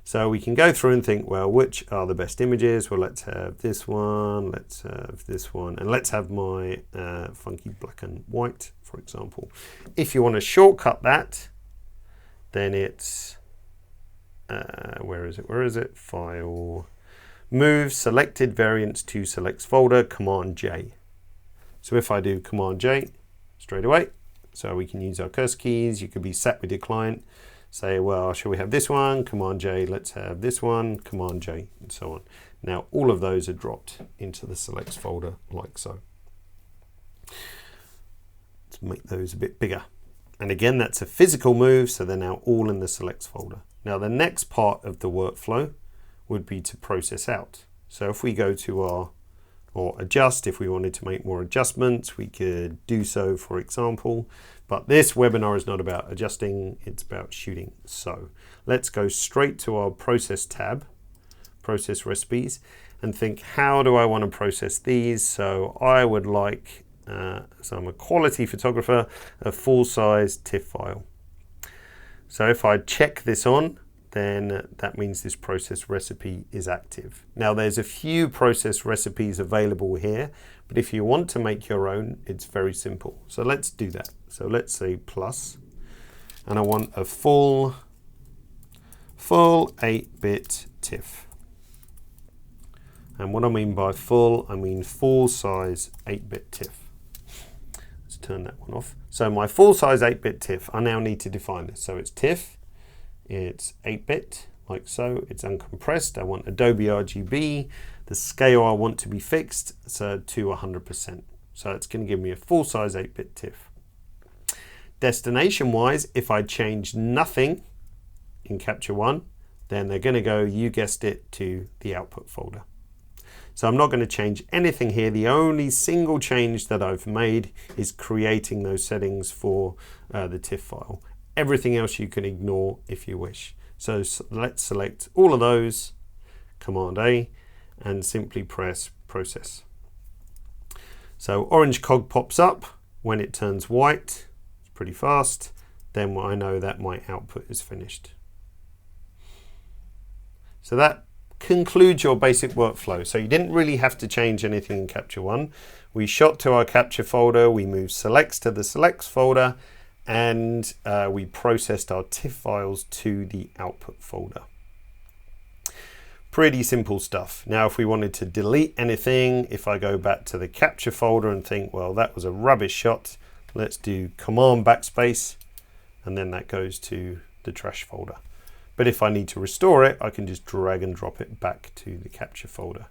So we can go through and think, well, which are the best images? Well, let's have this one, let's have this one, and let's have my funky black and white, for example. If you want to shortcut that, then it's, where is it? File, move selected variants to selects folder, Command J. So if I do Command J straight away, so we can use our cursor keys. You could be sat with your client, say, well, shall we have this one? Command J, let's have this one, Command J, and so on. Now, all of those are dropped into the selects folder like so. Let's make those a bit bigger. And again, that's a physical move, so they're now all in the selects folder. Now, the next part of the workflow would be to process out. So if we go to our, or adjust, if we wanted to make more adjustments, we could do so, for example. But this webinar is not about adjusting, it's about shooting. So let's go straight to our process tab, process recipes, and think, how do I want to process these? So I would like, so I'm a quality photographer, a full-size TIFF file. So if I check this on, then that means this process recipe is active. Now there's a few process recipes available here, but if you want to make your own, it's very simple. So let's do that. So let's say plus, and I want a full 8-bit TIFF. And what I mean by full, I mean full size 8-bit TIFF. Let's turn that one off. So my full size 8-bit TIFF, I now need to define this. So it's TIFF. It's 8-bit, like so. It's uncompressed. I want Adobe RGB. The scale I want to be fixed, so to 100%. So it's going to give me a full-size 8-bit TIFF. Destination-wise, if I change nothing in Capture One, then they're going to go, you guessed it, to the output folder. So I'm not going to change anything here. The only single change that I've made is creating those settings for the TIFF file. Everything else you can ignore if you wish. So let's select all of those, Command A, and simply press process. So orange cog pops up. When it turns white, it's pretty fast, then I know that my output is finished. So that concludes your basic workflow. So you didn't really have to change anything in Capture One. We shot to our capture folder, we moved selects to the selects folder, and we processed our TIFF files to the output folder. Pretty simple stuff. Now, if we wanted to delete anything, if I go back to the capture folder and think, well, that was a rubbish shot, let's do Command backspace, and then that goes to the trash folder. But if I need to restore it, I can just drag and drop it back to the capture folder.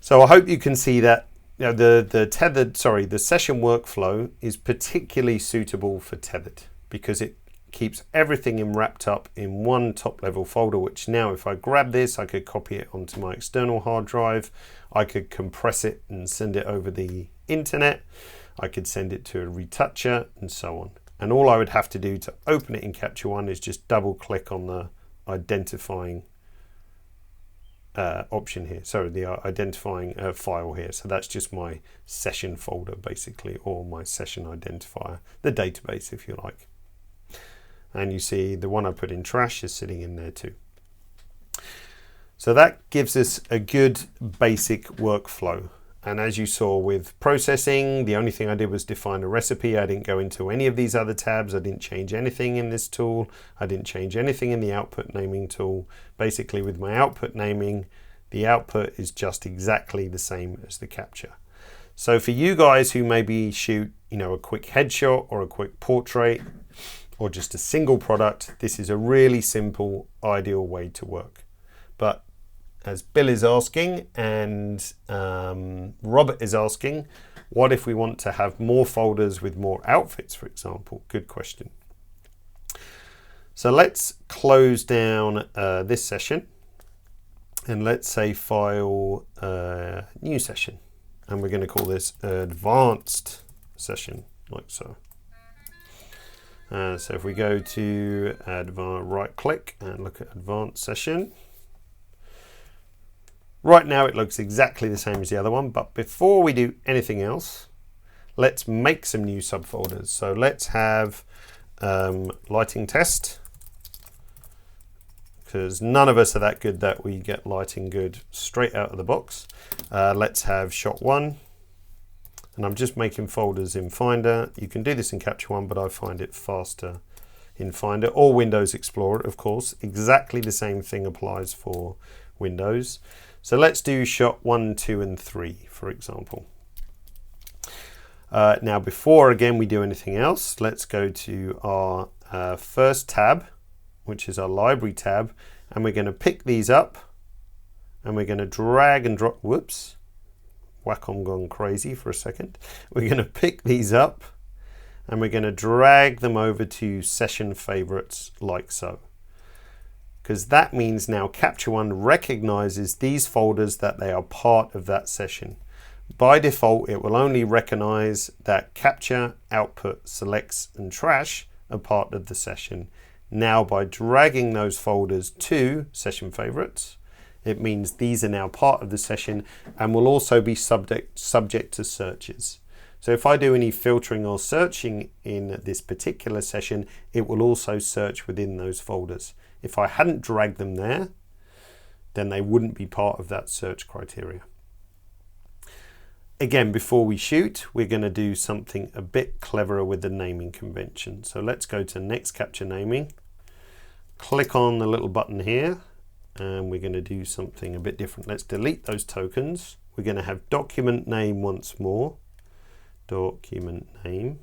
So I hope you can see that the session workflow is particularly suitable for Tethered because it keeps everything wrapped up in one top level folder, which now if I grab this, I could copy it onto my external hard drive. I could compress it and send it over the internet. I could send it to a retoucher and so on. And all I would have to do to open it in Capture One is just double click on the identifying option here. So the identifying file here. So that's just my session folder basically, or my session identifier, the database if you like. And you see the one I put in trash is sitting in there too. So that gives us a good basic workflow. And as you saw with processing, the only thing I did was define a recipe. I didn't go into any of these other tabs. I didn't change anything in this tool. I didn't change anything in the output naming tool. Basically with my output naming, the output is just exactly the same as the capture. So for you guys who maybe shoot, a quick headshot or a quick portrait, or just a single product, this is a really simple, ideal way to work. But as Bill is asking and Robert is asking, what if we want to have more folders with more outfits, for example? Good question. So let's close down this session and let's say file new session. And we're going to call this advanced session, like so. So if we go to right click and look at advanced session, right now it looks exactly the same as the other one, but before we do anything else, let's make some new subfolders. So let's have lighting test, because none of us are that good that we get lighting good straight out of the box. Let's have shot one. And I'm just making folders in Finder. You can do this in Capture One, but I find it faster in Finder or Windows Explorer, of course. Exactly the same thing applies for Windows. So let's do shot 1, 2, and 3, for example. Now, before again we do anything else, let's go to our first tab, which is our library tab, and we're going to pick these up, and we're going to drag and drop. Whoops. Wacom gone crazy for a second. We're going to pick these up and we're going to drag them over to session favorites like so. Because that means now Capture One recognizes these folders that they are part of that session. By default, it will only recognize that capture, output, selects, and trash are part of the session. Now by dragging those folders to session favorites, it means these are now part of the session and will also be subject to searches. So if I do any filtering or searching in this particular session, it will also search within those folders. If I hadn't dragged them there, then they wouldn't be part of that search criteria. Again, before we shoot, we're going to do something a bit cleverer with the naming convention. So let's go to Next Capture Naming, click on the little button here, and we're going to do something a bit different. Let's delete those tokens. We're going to have document name once more, document name.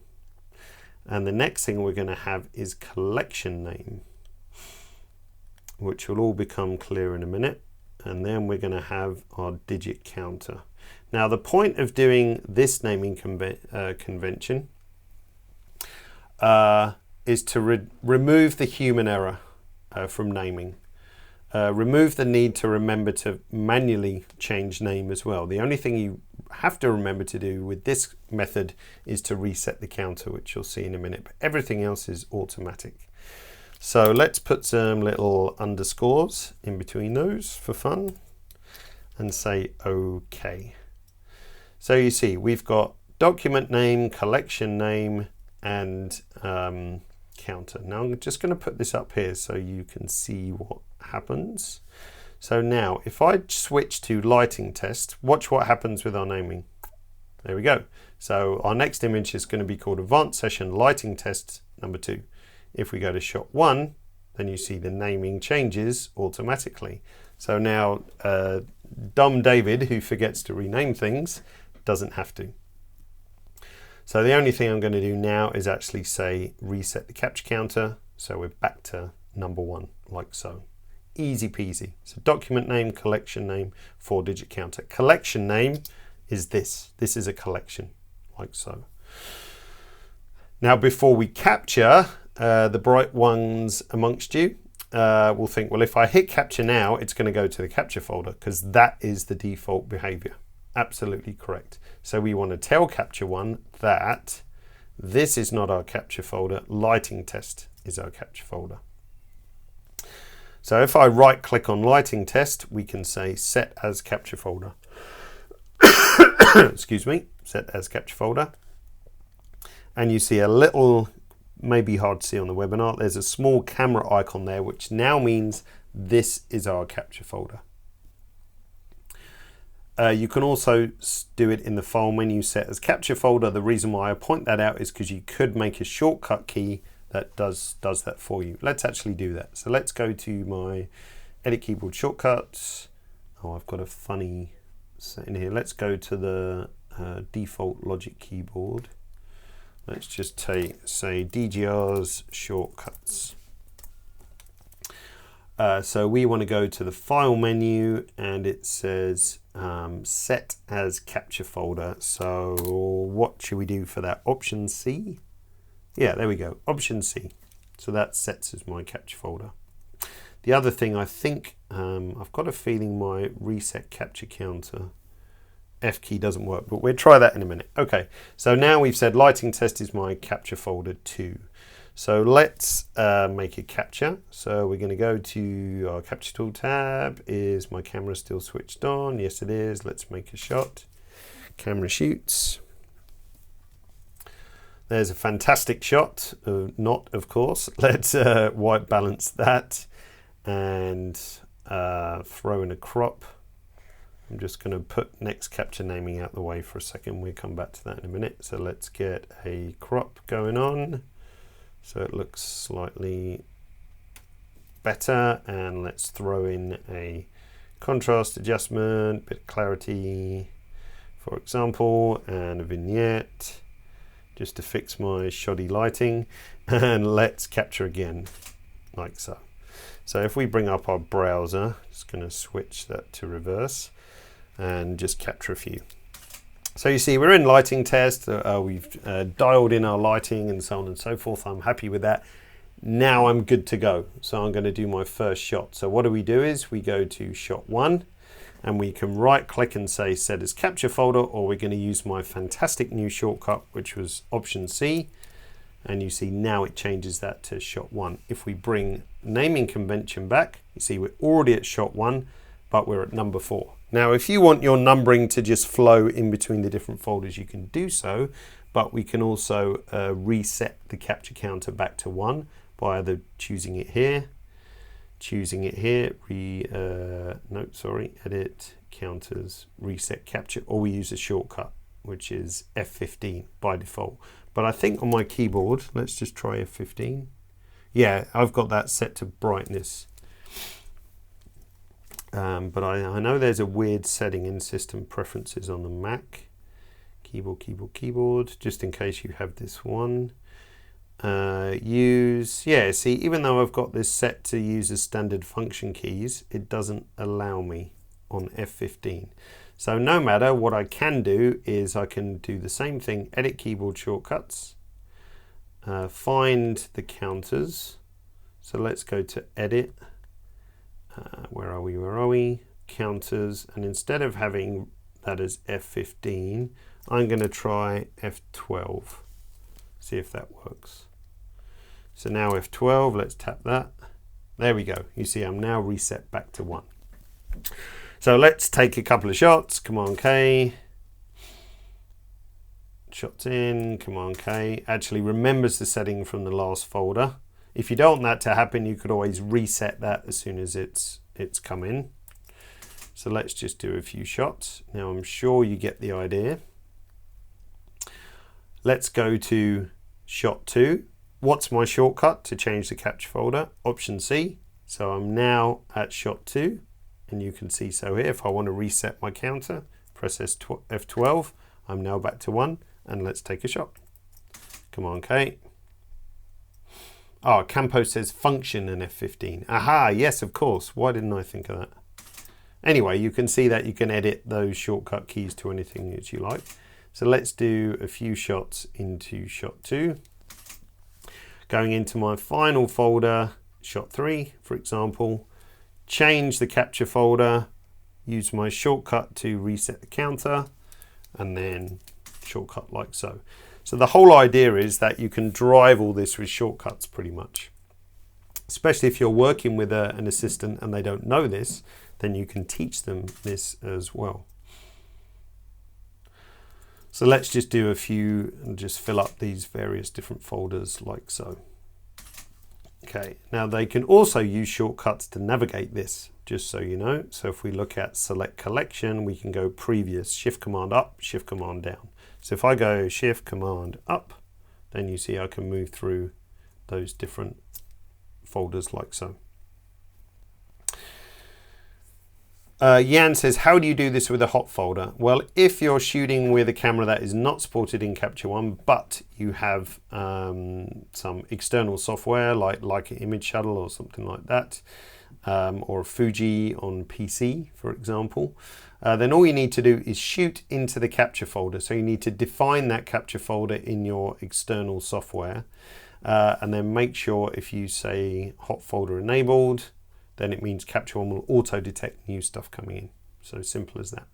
And the next thing we're going to have is collection name, which will all become clear in a minute. And then we're going to have our digit counter. Now the point of doing this naming convention is to remove the human error from naming. Remove the need to remember to manually change name as well. The only thing you have to remember to do with this method is to reset the counter, which you'll see in a minute, but everything else is automatic. So let's put some little underscores in between those for fun and say OK. So you see we've got document name, collection name, and counter. Now I'm just going to put this up here so you can see what happens. So now if I switch to lighting test, watch what happens with our naming. There we go. So our next image is going to be called Advanced Session Lighting Test number 2. If we go to shot 1, then you see the naming changes automatically. So now dumb David, who forgets to rename things, doesn't have to. So the only thing I'm going to do now is actually say reset the capture counter. So we're back to number 1, like so. Easy peasy. So document name, collection name, 4-digit counter. Collection name is this. This is a collection, like so. Now before we capture, the bright ones amongst you will think, well, if I hit capture now, it's going to go to the capture folder because that is the default behavior. Absolutely correct. So we want to tell capture 1 that this is not our capture folder, lighting test is our capture folder. So if I right click on lighting test, we can say set as capture folder. Excuse me, set as capture folder. And you see a little, maybe hard to see on the webinar, there's a small camera icon there, which now means this is our capture folder. You can also do it in the file menu, set as capture folder. The reason why I point that out is because you could make a shortcut key that does that for you. Let's actually do that. So let's go to my edit keyboard shortcuts. Oh, I've got a funny setting here. Let's go to the default logic keyboard. Let's just say DGR's shortcuts. So we want to go to the file menu and it says set as capture folder. So what should we do for that? Option C? Yeah, there we go. Option C. So that sets as my capture folder. The other thing I think, I've got a feeling my reset capture counter F key doesn't work, but we'll try that in a minute. Okay, so now we've said lighting test is my capture folder 2. So let's make a capture. So we're going to go to our capture tool tab. Is my camera still switched on? Yes, it is. Let's make a shot. Camera shoots. There's a fantastic shot. Not, of course. Let's white balance that and throw in a crop. I'm just going to put next capture naming out the way for a second. We'll come back to that in a minute. So let's get a crop going on so it looks slightly better, and let's throw in a contrast adjustment, bit of clarity for example, and a vignette just to fix my shoddy lighting, and let's capture again like so. So if we bring up our browser, just going to switch that to reverse and just capture a few. So you see we're in lighting test, we've dialed in our lighting and so on and so forth. I'm happy with that. Now I'm good to go. So I'm going to do my first shot. So what we do is we go to shot 1 and we can right click and say set as capture folder, or we're going to use my fantastic new shortcut, which was option C. And you see now it changes that to shot 1. If we bring naming convention back, you see we're already at shot 1, but we're at number 4. Now, if you want your numbering to just flow in between the different folders, you can do so, but we can also reset the capture counter back to 1 by either choosing it here, edit, counters, reset capture, or we use a shortcut, which is F15 by default. But I think on my keyboard, let's just try F15. Yeah, I've got that set to brightness. But I know there's a weird setting in system preferences on the Mac. Keyboard, just in case you have this one. See, even though I've got this set to use as standard function keys, it doesn't allow me on F15. So no matter, what I can do is I can do the same thing, edit keyboard shortcuts, find the counters. So let's go to edit. Where are we? Counters, and instead of having that as F15, I'm going to try F12. See if that works. So now F12, let's tap that. There we go. You see I'm now reset back to 1. So let's take a couple of shots. Command K. Shots in, Command K. Actually remembers the setting from the last folder. If you don't want that to happen, you could always reset that as soon as it's come in. So let's just do a few shots. Now I'm sure you get the idea. Let's go to shot 2. What's my shortcut to change the capture folder? Option C. So I'm now at shot 2, and you can see so here, if I want to reset my counter, press F12, I'm now back to 1, and let's take a shot. Command K. Oh, Campo says function in F15. Aha, yes, of course. Why didn't I think of that? Anyway, you can see that you can edit those shortcut keys to anything that you like. So let's do a few shots into shot 2. Going into my final folder, shot 3, for example, change the capture folder, use my shortcut to reset the counter, and then shortcut like so. So the whole idea is that you can drive all this with shortcuts pretty much. Especially if you're working with an assistant and they don't know this, then you can teach them this as well. So let's just do a few and just fill up these various different folders like so. Okay, now they can also use shortcuts to navigate this, just so you know. So if we look at select collection, we can go previous, shift command up, shift command down. So if I go shift command up, then you see I can move through those different folders like so. Jan says, how do you do this with a hot folder? Well, if you're shooting with a camera that is not supported in Capture One, but you have some external software like an Image Shuttle or something like that, or a Fuji on PC, for example, then all you need to do is shoot into the capture folder. So you need to define that capture folder in your external software, and then make sure if you say hot folder enabled, then it means Capture One will auto detect new stuff coming in. So simple as that.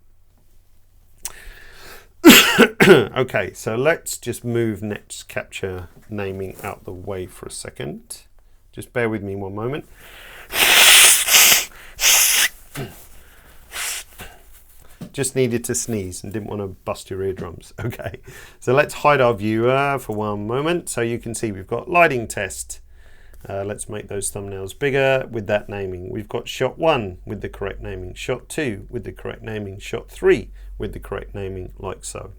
Okay, so let's just move next capture naming out the way for a second. Just bear with me one moment. Just needed to sneeze and didn't want to bust your eardrums. Okay, so let's hide our viewer for one moment. So you can see we've got lighting test. Let's make those thumbnails bigger with that naming. We've got shot 1 with the correct naming, shot 2 with the correct naming, shot 3 with the correct naming, like so.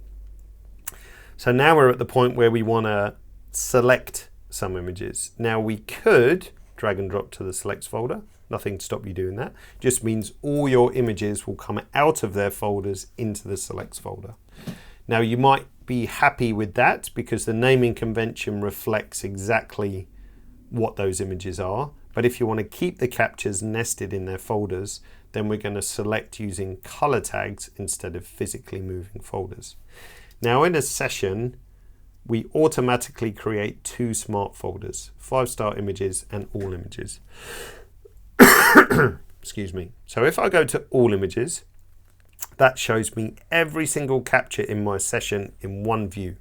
So now we're at the point where we want to select some images. Now we could drag and drop to the selects folder. Nothing to stop you doing that. Just means all your images will come out of their folders into the selects folder. Now you might be happy with that because the naming convention reflects exactly what those images are, but if you want to keep the captures nested in their folders, then we're going to select using color tags instead of physically moving folders. Now in a session, we automatically create 2 smart folders, 5-star images and all images. Excuse me. So if I go to all images, that shows me every single capture in my session in one view.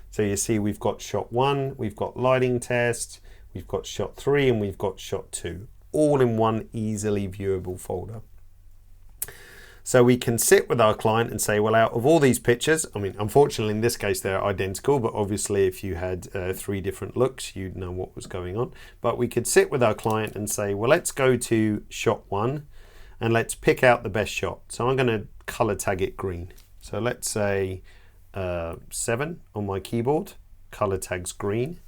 So you see we've got shot 1, we've got lighting test, we've got shot 3, and we've got shot 2, all in one easily viewable folder. So we can sit with our client and say, well, out of all these pictures, I mean, unfortunately in this case they're identical, but obviously if you had 3 different looks, you'd know what was going on. But we could sit with our client and say, well, let's go to shot 1 and let's pick out the best shot. So I'm going to color tag it green. So let's say 7 on my keyboard, color tags green.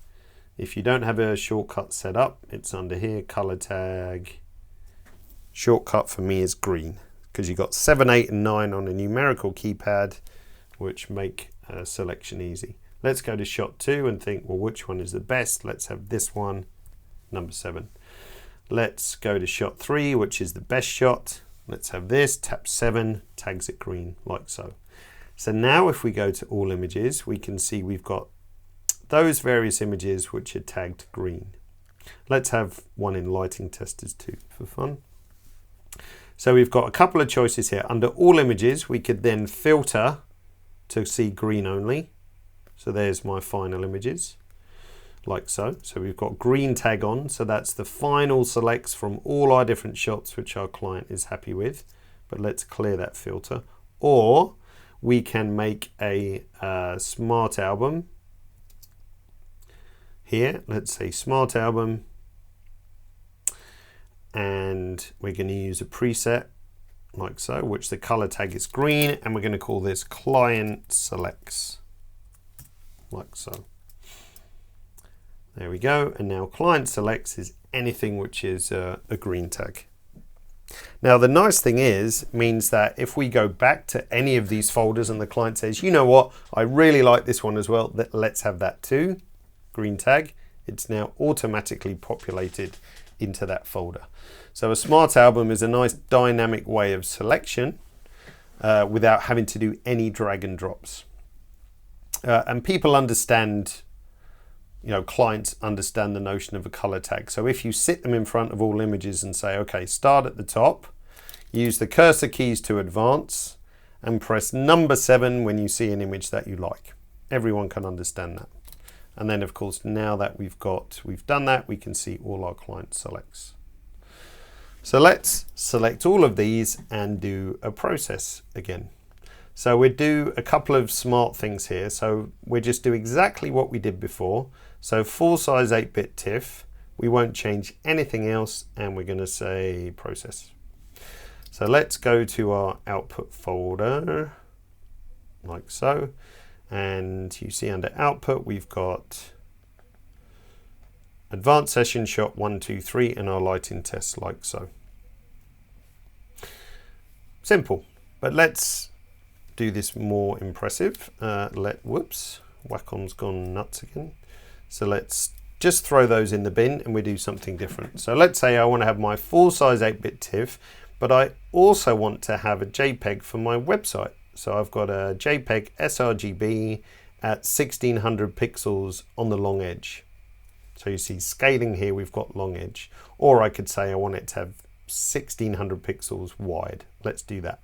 If you don't have a shortcut set up, it's under here, color tag. Shortcut for me is green because you've got 7, 8 and 9 on a numerical keypad, which make selection easy. Let's go to shot 2 and think, well, which one is the best? Let's have this one, number 7. Let's go to shot 3, which is the best shot. Let's have this, tap 7, tags it green, like so. So now if we go to all images, we can see we've got those various images which are tagged green. Let's have one in lighting testers too for fun. So we've got a couple of choices here. Under all images, we could then filter to see green only. So there's my final images. like so. So we've got green tag on, so that's the final selects from all our different shots which our client is happy with. But let's clear that filter. Or we can make a smart album. Here, let's say smart album. And we're going to use a preset like so, which the color tag is green, and we're going to call this client selects, like so. There we go, and now client selects is anything which is a green tag. Now the nice thing means that if we go back to any of these folders and the client says, you know what, I really like this one as well, let's have that too, green tag, it's now automatically populated into that folder. So a smart album is a nice dynamic way of selection without having to do any drag and drops. And people understand, clients understand the notion of a color tag. So if you sit them in front of all images and say, okay, start at the top, use the cursor keys to advance, and press number 7 when you see an image that you like. Everyone can understand that. And then of course, now that we've done that, we can see all our client selects. So let's select all of these and do a process again. So we'll do a couple of smart things here. So we'll just do exactly what we did before. So full size 8-bit TIFF, we won't change anything else, and we're going to say process. So let's go to our output folder, like so. And you see under output, we've got advanced session shot 1, 2, 3, and our lighting test like so. Simple, but let's do this more impressive. Whoops, Wacom's gone nuts again. So let's just throw those in the bin and we do something different. So let's say I want to have my full size 8-bit TIFF, but I also want to have a JPEG for my website. So I've got a JPEG sRGB at 1600 pixels on the long edge. So you see scaling here, we've got long edge. Or I could say I want it to have 1600 pixels wide. Let's do that.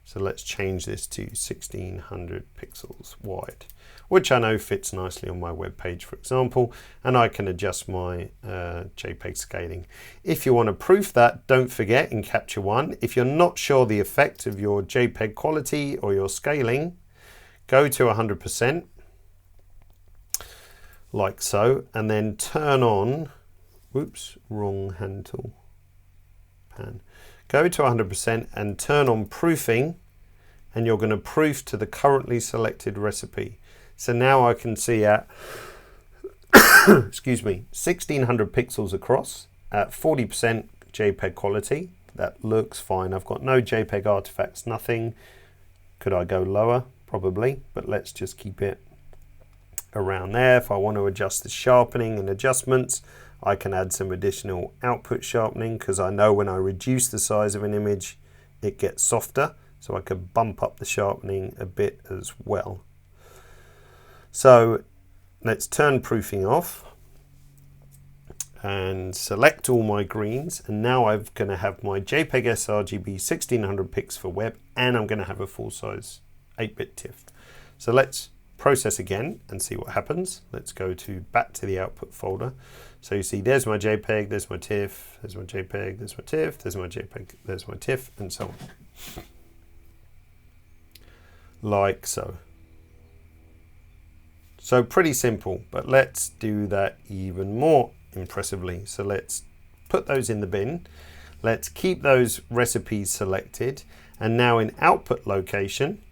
So let's change this to 1600 pixels wide, which I know fits nicely on my web page, for example, and I can adjust my JPEG scaling. If you want to proof that, don't forget in Capture One, if you're not sure the effect of your JPEG quality or your scaling, go to 100%, like so, and then turn on, whoops, wrong hand tool, pan. Go to 100% and turn on proofing, and you're going to proof to the currently selected recipe. So now I can see at, excuse me, 1600 pixels across at 40% JPEG quality. That looks fine. I've got no JPEG artifacts, nothing. Could I go lower? Probably, but let's just keep it around there. If I want to adjust the sharpening and adjustments, I can add some additional output sharpening because I know when I reduce the size of an image, it gets softer. So I could bump up the sharpening a bit as well. So let's turn proofing off and select all my greens. And now I'm going to have my JPEG sRGB 1600 pix for web, and I'm going to have a full size 8-bit TIFF. So let's process again and see what happens. Let's go back to the output folder. So you see there's my JPEG, there's my TIFF, there's my JPEG, there's my TIFF, there's my JPEG, there's my TIFF, and so on. Like so. So pretty simple, but let's do that even more impressively. So let's put those in the bin. Let's keep those recipes selected. And now in output location,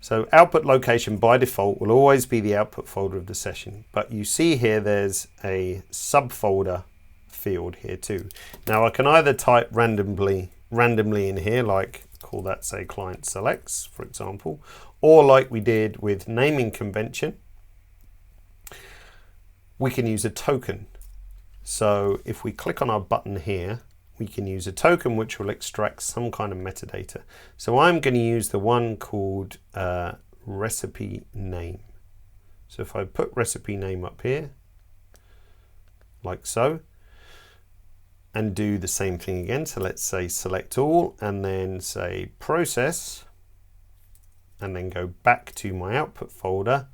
so output location by default will always be the output folder of the session. But you see here there's a subfolder field here too. Now I can either type randomly in here, like call that say client selects, for example, or like we did with naming convention, we can use a token. So if we click on our button here, we can use a token which will extract some kind of metadata. So I'm going to use the one called recipe name. So if I put recipe name up here, like so, and do the same thing again. So let's say select all and then say process, and then go back to my output folder,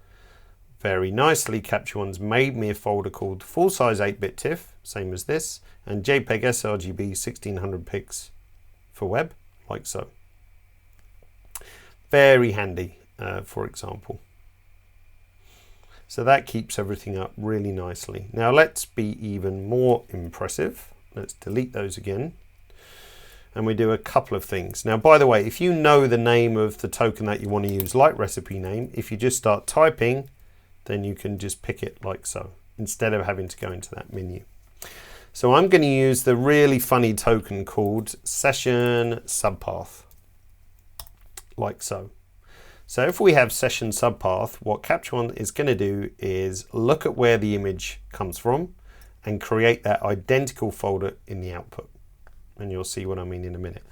Very nicely, Capture One's made me a folder called full size 8-bit TIFF, same as this, and JPEG sRGB 1600 pics for web, like so. Very handy, for example. So that keeps everything up really nicely. Now let's be even more impressive. Let's delete those again. And we do a couple of things. Now, by the way, if you know the name of the token that you want to use, like recipe name, if you just start typing, then you can just pick it like so, instead of having to go into that menu. So I'm going to use the really funny token called session subpath, like so. So if we have session subpath, what Capture One is going to do is look at where the image comes from and create that identical folder in the output. And you'll see what I mean in a minute.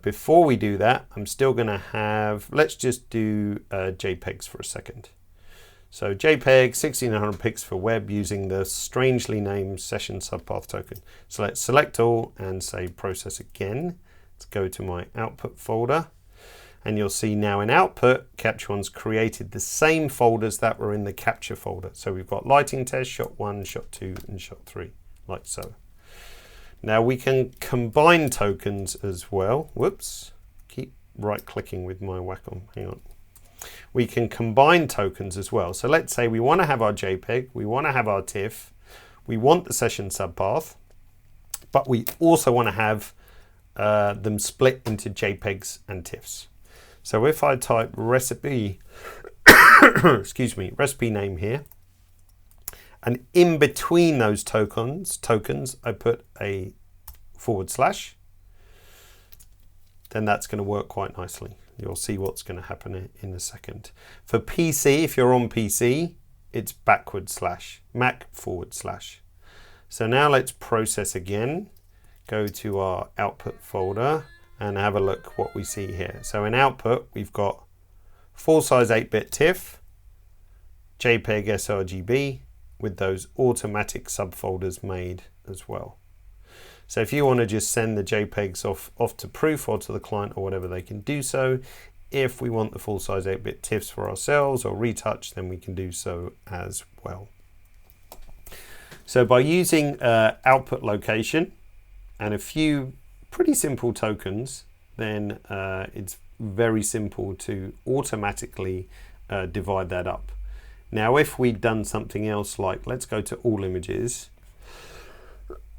Before we do that, I'm still going to have, let's just do JPEGs for a second. So JPEG 1600 pics for web using the strangely named session subpath token. So let's select all and say process again. Let's go to my output folder. And you'll see now in output, Capture One's created the same folders that were in the capture folder. So we've got lighting test, shot 1, shot 2, and shot 3, like so. Now we can combine tokens as well. Whoops, keep right clicking with my Wacom, hang on. We can combine tokens as well. So let's say we want to have our JPEG, we want to have our TIFF, we want the session subpath, but we also want to have them split into JPEGs and TIFFs. So if I type recipe, excuse me, recipe name here, and in between those tokens, I put a /, then that's going to work quite nicely. You'll see what's going to happen in a second. For PC, if you're on PC, it's /, Mac /. So now let's process again, go to our output folder, and have a look what we see here. So in output, we've got full size 8-bit TIFF, JPEG sRGB, with those automatic subfolders made as well. So if you want to just send the JPEGs off to proof or to the client or whatever, they can do so. If we want the full size 8-bit TIFFs for ourselves or retouch, then we can do so as well. So by using output location and a few pretty simple tokens, then it's very simple to automatically divide that up. Now, if we'd done something else, like let's go to all images,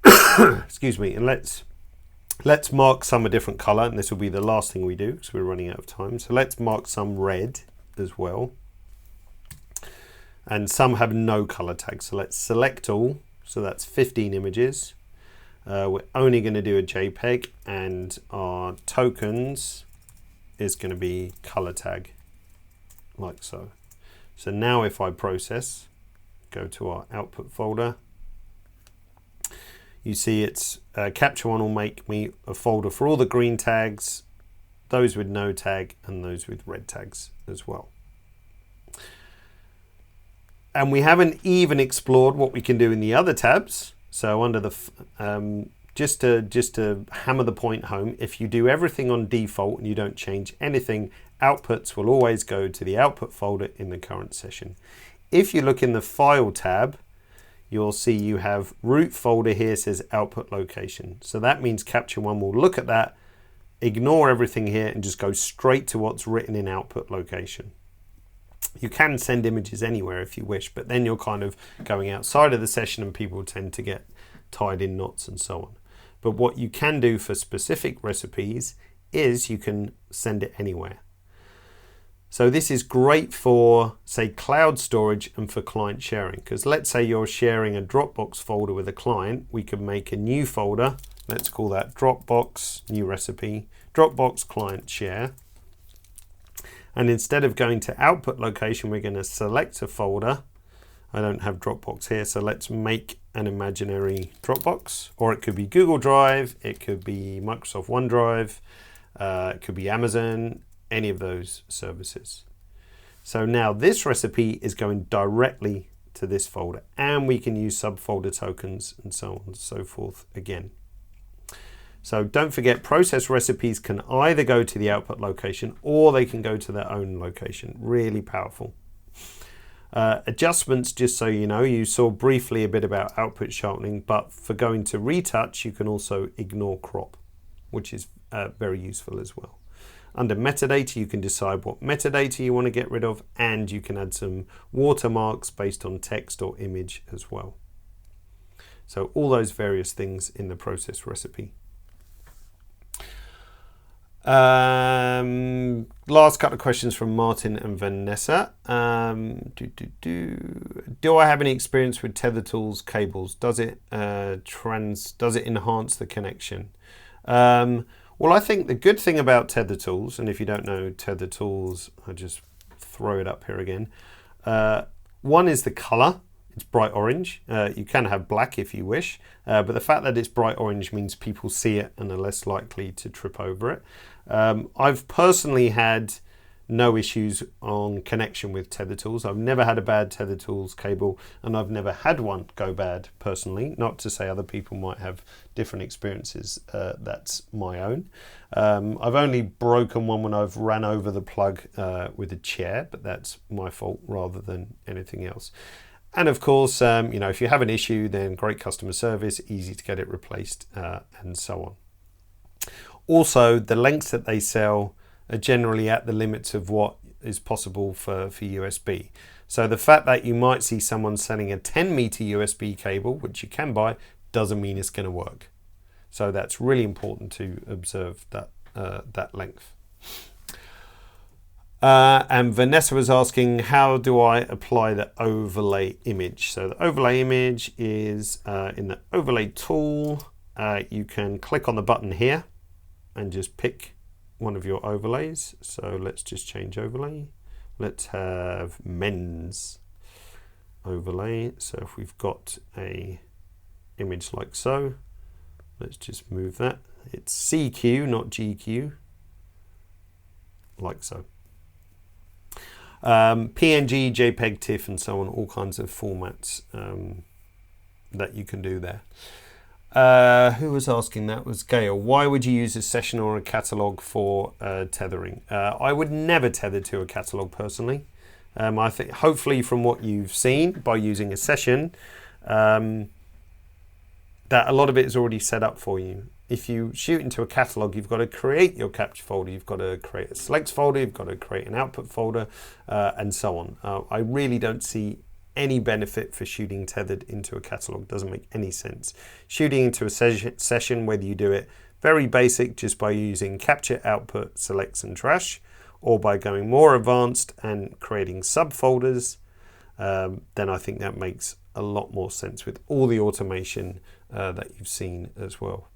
excuse me, and let's mark some a different color, and this will be the last thing we do because we're running out of time. So let's mark some red as well, and some have no color tag. So let's select all. So that's 15 images. We're only going to do a JPEG, and our tokens is going to be color tag, like so. So now if I process, go to our output folder, you see it's Capture One will make me a folder for all the green tags, those with no tag, and those with red tags as well. And we haven't even explored what we can do in the other tabs. So under the just to hammer the point home, if you do everything on default and you don't change anything, outputs will always go to the output folder in the current session. If you look in the file tab, you'll see you have root folder here says output location. So that means Capture One will look at that, ignore everything here, and just go straight to what's written in output location. You can send images anywhere if you wish, but then you're kind of going outside of the session and people tend to get tied in knots and so on. But what you can do for specific recipes is you can send it anywhere. So this is great for, say, cloud storage and for client sharing, because let's say you're sharing a Dropbox folder with a client. We could make a new folder. Let's call that Dropbox new recipe, Dropbox client share. And instead of going to output location, we're going to select a folder. I don't have Dropbox here, so let's make an imaginary Dropbox, or it could be Google Drive, it could be Microsoft OneDrive, it could be Amazon, any of those services. So now this recipe is going directly to this folder, and we can use subfolder tokens and so on and so forth again. So don't forget, process recipes can either go to the output location or they can go to their own location. Really powerful. Adjustments, just so you know, you saw briefly a bit about output sharpening, but for going to retouch, you can also ignore crop, which is very useful as well. Under metadata, you can decide what metadata you want to get rid of, and you can add some watermarks based on text or image as well. So all those various things in the process recipe. Last couple of questions from Martin and Vanessa. Do I have any experience with Tether Tools cables? Does it enhance the connection? Well, I think the good thing about Tether Tools, and if you don't know Tether Tools, I'll just throw it up here again. One is the color. It's bright orange. You can have black if you wish, but the fact that it's bright orange means people see it and are less likely to trip over it. I've personally had no issues on connection with Tether Tools. I've never had a bad Tether Tools cable, and I've never had one go bad personally. Not to say other people might have different experiences. That's my own. I've only broken one when I've ran over the plug with a chair, but that's my fault rather than anything else. And of course, if you have an issue, then great customer service, easy to get it replaced, and so on. Also, the lengths that they sell are generally at the limits of what is possible for USB. So the fact that you might see someone selling a 10-meter USB cable, which you can buy, doesn't mean it's going to work. So that's really important to observe that length. And Vanessa was asking, how do I apply the overlay image? So the overlay image is in the overlay tool. You can click on the button here and just pick one of your overlays. So let's just change overlay. Let's have men's overlay. So if we've got a image like so, let's just move that. It's CQ, not GQ, like so. PNG, JPEG, TIFF, and so on, all kinds of formats that you can do there. Who was asking that? Was Gail. Why would you use a session or a catalog for tethering? I would never tether to a catalog personally. I think hopefully from what you've seen by using a session, that a lot of it is already set up for you. If you shoot into a catalog, you've got to create your capture folder, you've got to create a selects folder, you've got to create an output folder, and so on. I really don't see any benefit for shooting tethered into a catalog. Doesn't make any sense. Shooting into a session, whether you do it very basic just by using capture, output, selects, and trash, or by going more advanced and creating subfolders, then I think that makes a lot more sense with all the automation that you've seen as well.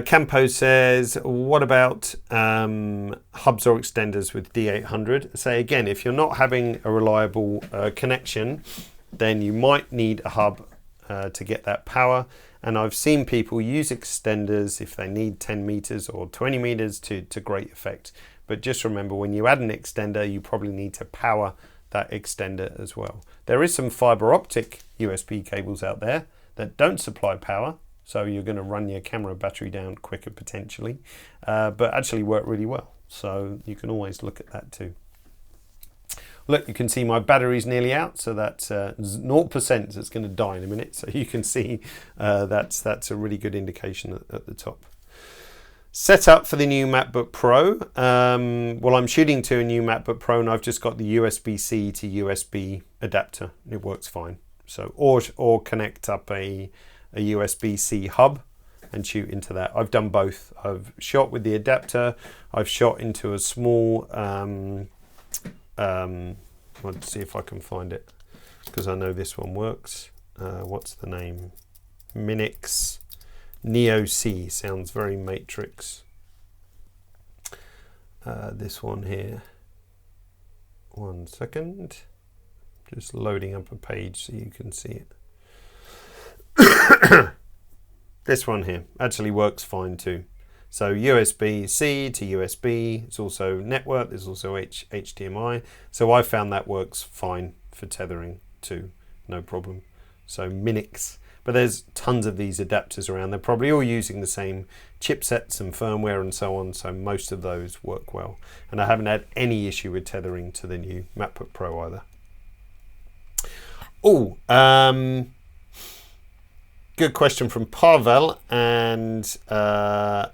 Campo says, what about hubs or extenders with D800? Say again, if you're not having a reliable connection, then you might need a hub to get that power. And I've seen people use extenders if they need 10 meters or 20 meters to great effect. But just remember, when you add an extender, you probably need to power that extender as well. There is some fiber optic USB cables out there that don't supply power, so you're going to run your camera battery down quicker potentially, but actually work really well. So you can always look at that too. Look, you can see my battery's nearly out, so that's 0%, so it's going to die in a minute. So you can see that's a really good indication at the top. Setup for the new MacBook Pro. Well, I'm shooting to a new MacBook Pro and I've just got the USB-C to USB adapter. It works fine. So, or connect up a USB-C hub and shoot into that. I've done both. I've shot with the adapter. I've shot into a small, let's see if I can find it, because I know this one works. What's the name? Minix Neo C, sounds very Matrix. This one here. 1 second. Just loading up a page so you can see it. This one here actually works fine too. So USB-C to USB, it's also network, there's also HDMI. So I found that works fine for tethering too, no problem. So Minix, but there's tons of these adapters around. They're probably all using the same chipsets and firmware and so on, so most of those work well. And I haven't had any issue with tethering to the new MacBook Pro either. Oh, good question from Pavel, and I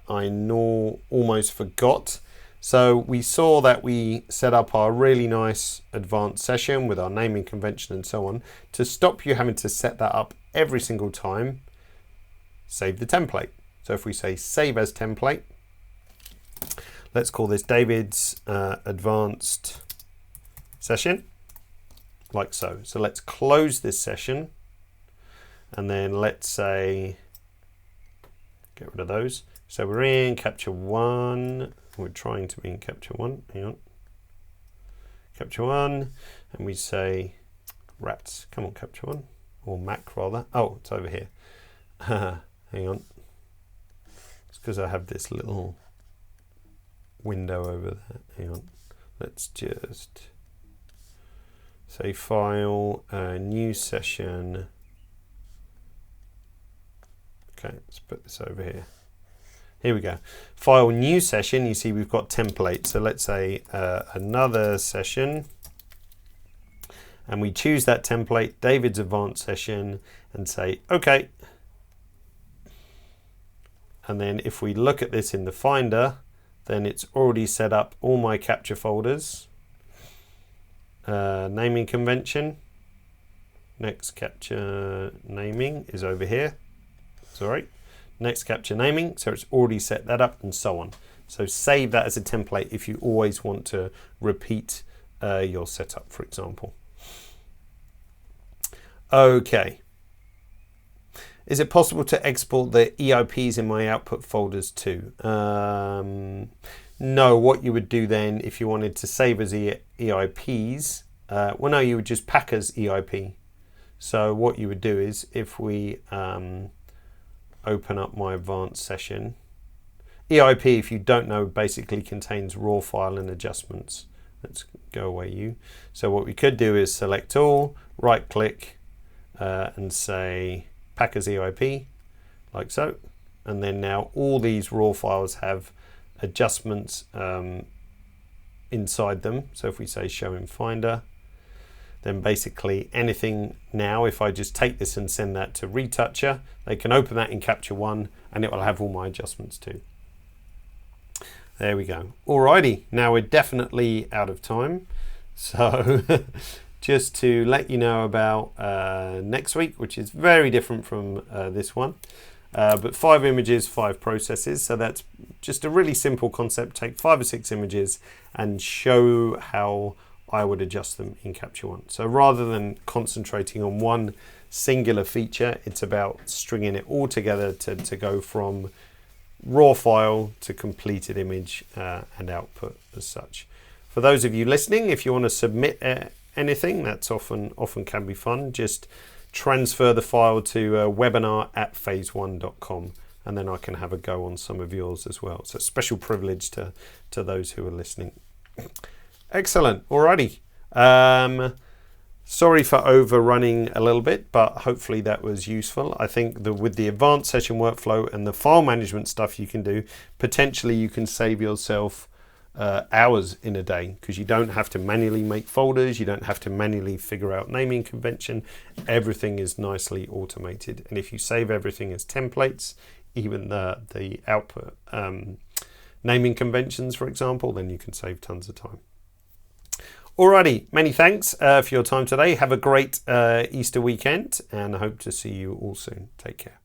almost forgot. So we saw that we set up our really nice advanced session with our naming convention and so on. To stop you having to set that up every single time, save the template. So if we say save as template, let's call this David's advanced session, like so. So let's close this session, and then let's say, get rid of those. So we're in Capture 1. We're trying to be in Capture 1. Hang on. Capture 1. And we say rats. Come on, Capture 1. Or Mac, rather. Oh, it's over here. Hang on. It's because I have this little window over there. Hang on. Let's just say File, New Session. Okay, let's put this over here. Here we go. File, New Session. You see we've got template. So let's say another session. And we choose that template, David's advanced session, and say, OK. And then if we look at this in the Finder, then it's already set up all my capture folders. Naming convention. Next capture naming is over here. Sorry. Next capture naming, so it's already set that up, and so on. So save that as a template if you always want to repeat your setup, for example. Okay. Is it possible to export the EIPs in my output folders too? No, what you would do then if you wanted to save as EIPs, well no, you would just pack as EIP. So what you would do is if we open up my advanced session. EIP, if you don't know, basically contains raw file and adjustments. Let's go away you. So what we could do is select all, right click, and say pack as EIP, like so. And then now all these raw files have adjustments inside them. So if we say show in Finder, then basically anything now, if I just take this and send that to Retoucher, they can open that in Capture 1 and it will have all my adjustments too. There we go. Alrighty, now we're definitely out of time. So just to let you know about next week, which is very different from this one. But 5 images, 5 processes. So that's just a really simple concept. Take 5 or 6 images and show how I would adjust them in Capture 1. So rather than concentrating on one singular feature, it's about stringing it all together to go from raw file to completed image and output as such. For those of you listening, if you want to submit anything, that's often can be fun. Just transfer the file to webinar@phase1.com, and then I can have a go on some of yours as well. So special privilege to those who are listening. Excellent. Alrighty. Sorry for overrunning a little bit, but hopefully that was useful. I think that with the advanced session workflow and the file management stuff you can do, potentially you can save yourself hours in a day, because you don't have to manually make folders, you don't have to manually figure out naming convention. Everything is nicely automated, and if you save everything as templates, even the output naming conventions, for example, then you can save tons of time. Alrighty, many thanks for your time today. Have a great Easter weekend, and I hope to see you all soon. Take care.